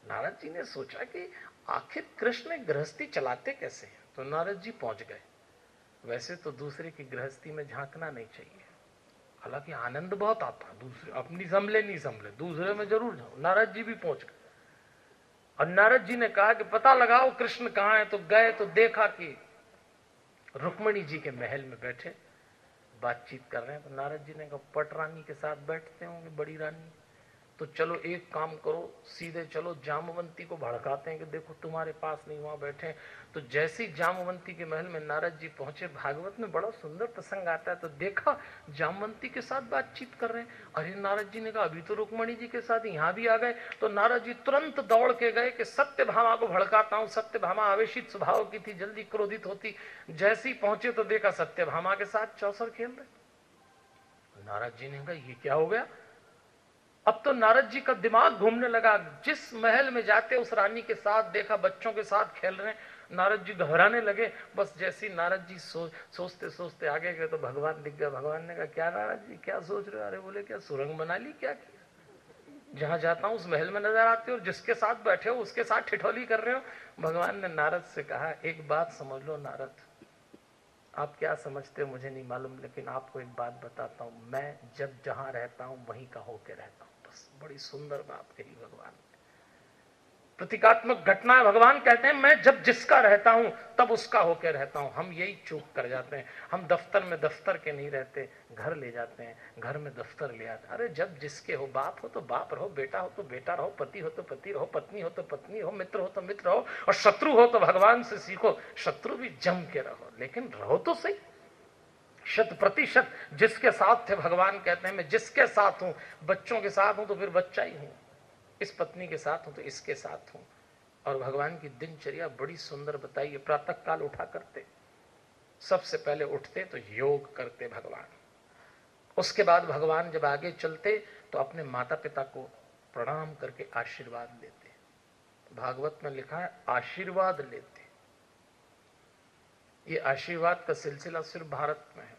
नारद जी ने सोचा कि आखिर कृष्ण गृहस्थी चलाते कैसे हैं, तो नारद जी पहुंच गए। वैसे तो दूसरे की गृहस्थी में झांकना नहीं चाहिए, हालांकि आनंद बहुत आता, दूसरे अपनी संभले नहीं संभले, दूसरे में जरूर जाओ। नारद जी भी पहुंच गए और नारद जी ने कहा कि पता लगाओ कृष्ण कहाँ है। तो गए तो देखा कि रुक्मणी जी के महल में बैठे बातचीत कर रहे हैं। तो नारद जी ने कहा पट रानी के साथ बैठते होंगे, बड़ी रानी, तो चलो एक काम करो, सीधे चलो जामवंती को भड़काते हैं कि देखो तुम्हारे पास नहीं, वहां बैठे हैं। तो जैसे ही जामवंती के महल में नारद जी पहुंचे, भागवत में बड़ा सुंदर प्रसंग आता है, तो देखा जामवंती के साथ बातचीत कर रहे हैं। अरे नारद जी ने कहा अभी तो रुक्मणी जी के साथ यहाँ भी आ गए। तो नारद जी तुरंत दौड़ के गए कि सत्यभामा को भड़काता हूँ। सत्यभामा आवेशित स्वभाव की थी, जल्दी क्रोधित होती। जैसे ही पहुंचे तो देखा सत्यभामा के साथ चौसर खेल रहे। नारद जी ने कहा ये क्या हो गया। अब तो नारद जी का दिमाग घूमने लगा। जिस महल में जाते उस रानी के साथ देखा बच्चों के साथ खेल रहे हैं। नारद जी घबराने लगे। बस जैसे नारद जी सोचते सोचते आगे गए तो भगवान दिख गया। भगवान ने कहा क्या नारद जी क्या सोच रहे हो। अरे बोले क्या सुरंग बना ली, क्या किया, जहां जाता हूं उस महल में नजर आते हो, जिसके साथ बैठे हो उसके साथ ठिठोली कर रहे हो। भगवान ने नारद से कहा एक बात समझ लो नारद, आप क्या समझते हो मुझे नहीं मालूम, लेकिन आपको एक बात बताता हूं, मैं जब जहां रहता हूं वहीं का होके रहता हूं। बस बड़ी सुंदर बात कही भगवान ने। प्रतीकात्मक घटना है। भगवान कहते हैं मैं जब जिसका रहता हूं तब उसका होके रहता हूं। हम यही चूक कर जाते हैं। हम दफ्तर में दफ्तर के नहीं रहते, घर ले जाते हैं, घर में दफ्तर ले आते हैं। अरे जब जिसके हो, बाप हो तो बाप रहो, बेटा हो तो बेटा रहो, पति हो तो पति रहो, पत्नी हो तो पत्नी हो, मित्र हो तो मित्र रहो, और शत्रु हो तो भगवान से सीखो, शत्रु भी जम के रहो, लेकिन रहो तो सही। 100% जिसके साथ थे, भगवान कहते हैं मैं जिसके साथ हूं, बच्चों के साथ हूं तो फिर बच्चा ही हूं, इस पत्नी के साथ हूं तो इसके साथ हूं। और भगवान की दिनचर्या बड़ी सुंदर बताइए। प्रातः काल उठा करते, सबसे पहले उठते तो योग करते भगवान। उसके बाद भगवान जब आगे चलते तो अपने माता पिता को प्रणाम करके आशीर्वाद लेते। भागवत में लिखा है आशीर्वाद लेते। ये आशीर्वाद का सिलसिला सिर्फ भारत में है,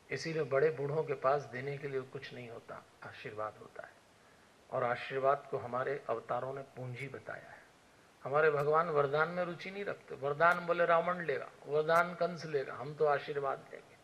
इसीलिए बड़े बूढ़ों के पास देने के लिए कुछ नहीं होता, आशीर्वाद होता है। और आशीर्वाद को हमारे अवतारों ने पूंजी बताया है। हमारे भगवान वरदान में रुचि नहीं रखते। वरदान बोले रावण लेगा, वरदान कंस लेगा, हम तो आशीर्वाद लेंगे।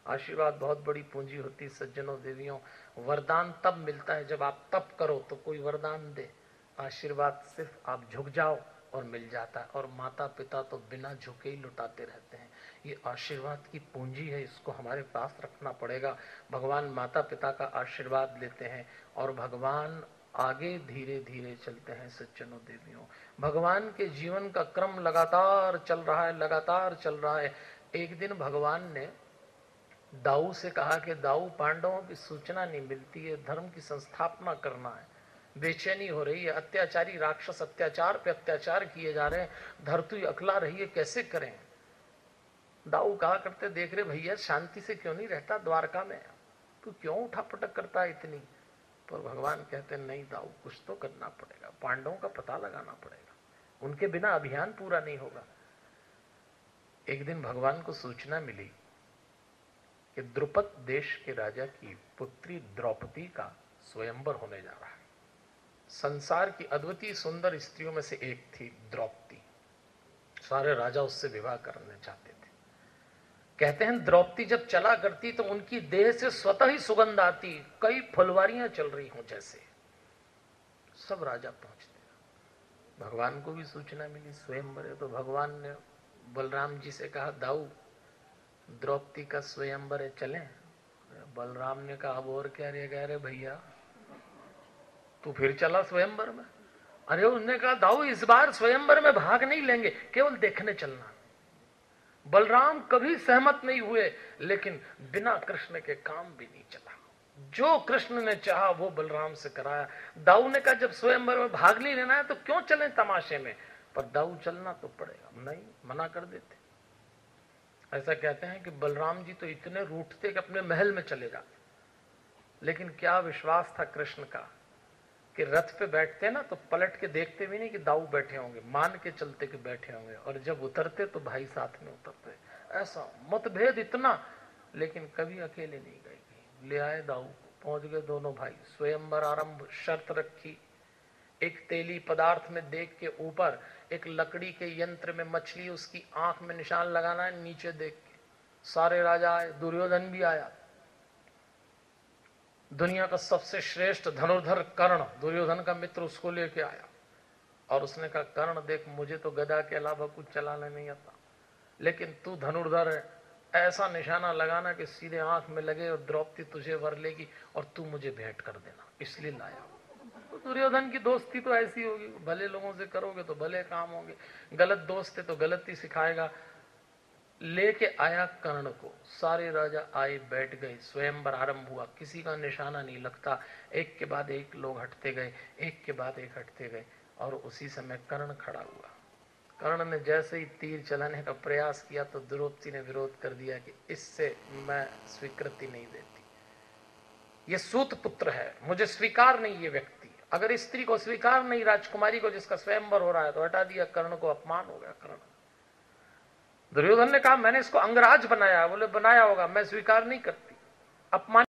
आशीर्वाद बहुत बड़ी पूंजी होती है सज्जनों देवियों। वरदान तब मिलता है जब आप तप करो तो कोई वरदान दे। आशीर्वाद सिर्फ आप झुक जाओ और मिल जाता है। और माता पिता तो बिना झुके ही लुटाते रहते हैं। ये आशीर्वाद की पूंजी है, इसको हमारे पास रखना पड़ेगा। भगवान माता पिता का आशीर्वाद लेते हैं और भगवान आगे धीरे धीरे चलते हैं सज्जनों देवियों। भगवान के जीवन का क्रम लगातार चल रहा है, लगातार चल रहा है। एक दिन भगवान ने दाऊ से कहा कि दाऊ, पांडवों की सूचना नहीं मिलती है, धर्म की संस्थापना करना है, बेचैनी हो रही है, अत्याचारी राक्षस अत्याचार पे अत्याचार किए जा रहे हैं, धरती अकला रही है, कैसे करें। दाऊ कहा करते, देख रहे भैया शांति से क्यों नहीं रहता द्वारका में, तू क्यों उठा पटक करता है इतनी। पर भगवान कहते नहीं दाऊ, कुछ तो करना पड़ेगा, पांडवों का पता लगाना पड़ेगा, उनके बिना अभियान पूरा नहीं होगा। एक दिन भगवान को सूचना मिली कि द्रुपद देश के राजा की पुत्री द्रौपदी का स्वयंवर होने जा रहा है। संसार की अद्वितीय सुंदर स्त्रियों में से एक थी द्रौपदी। सारे राजा उससे विवाह करने चाहते थे। कहते हैं द्रौपदी जब चला करती तो उनकी देह से स्वतः ही सुगंध आती, कई फुलवारियां चल रही हों जैसे। सब राजा पहुंचते। भगवान को भी सूचना मिली स्वयंवर है, तो भगवान ने बलराम जी से कहा दाऊ द्रौपदी का स्वयंवर है, चलें। बलराम ने कहा अब और क्या रह गया रे भैया, तू फिर चला स्वयंवर में। अरे उसने कहा दाऊ इस बार स्वयंवर में भाग नहीं लेंगे, केवल देखने चलना। बलराम कभी सहमत नहीं हुए, लेकिन बिना कृष्ण के काम भी नहीं चला। जो कृष्ण ने चाहा वो बलराम से कराया। दाऊ ने कहा जब स्वयंवर में भाग नहीं लेना है तो क्यों चले तमाशे में, पर दाऊ चलना तो पड़ेगा। नहीं, मना कर देते। ऐसा कहते हैं कि बलराम जी तो इतने रूठते कि अपने महल में चले जाते। लेकिन क्या विश्वास था कृष्ण का कि रथ पे बैठते ना तो पलट के देखते भी नहीं कि दाऊ बैठे होंगे, मान के चलते कि बैठे होंगे, और जब उतरते तो भाई साथ में उतरते। ऐसा मतभेद इतना, लेकिन कभी अकेले नहीं गए। ले आए दाऊ, पहुंच गए दोनों भाई, स्वयंवर आरंभ, शर्त रखी। एक तेली पदार्थ में देख के ऊपर एक लकड़ी के यंत्र में मछली, उसकी आंख में निशान लगाना है, नीचे देख के। सारे राजा आए, दुर्योधन भी आया। दुनिया का सबसे श्रेष्ठ धनुर्धर कर्ण, दुर्योधन का मित्र, उसको लेके आया और उसने कहा, कर्ण देख, मुझे तो गदा के अलावा कुछ चलाना नहीं आता, लेकिन तू धनुर्धर है, ऐसा निशाना लगाना कि सीधे आंख में लगे और द्रौपदी तुझे वर लेगी और तू मुझे भेंट कर देना, इसलिए लाया। तो दुर्योधन की दोस्ती तो ऐसी होगी, भले लोगों से करोगे तो भले काम होंगे, गलत दोस्त है तो गलत ही सिखाएगा। लेके आया कर्ण को, सारे राजा आए, बैठ गए, स्वयंवर आरंभ हुआ, किसी का निशाना नहीं लगता, एक के बाद एक लोग हटते गए, एक के बाद एक हटते गए, और उसी समय कर्ण खड़ा हुआ। कर्ण ने जैसे ही तीर चलाने का प्रयास किया तो द्रौपदी ने विरोध कर दिया कि इससे मैं स्वीकृति नहीं देती, ये सूत पुत्र है, मुझे स्वीकार नहीं ये व्यक्ति। अगर स्त्री को स्वीकार नहीं, राजकुमारी को जिसका स्वयंवर हो रहा है, तो हटा दिया, कर्ण को अपमान हो गया। कर्ण, दुर्योधन ने कहा मैंने इसको अंगराज बनाया, बोले बनाया होगा, मैं स्वीकार नहीं करती, अपमान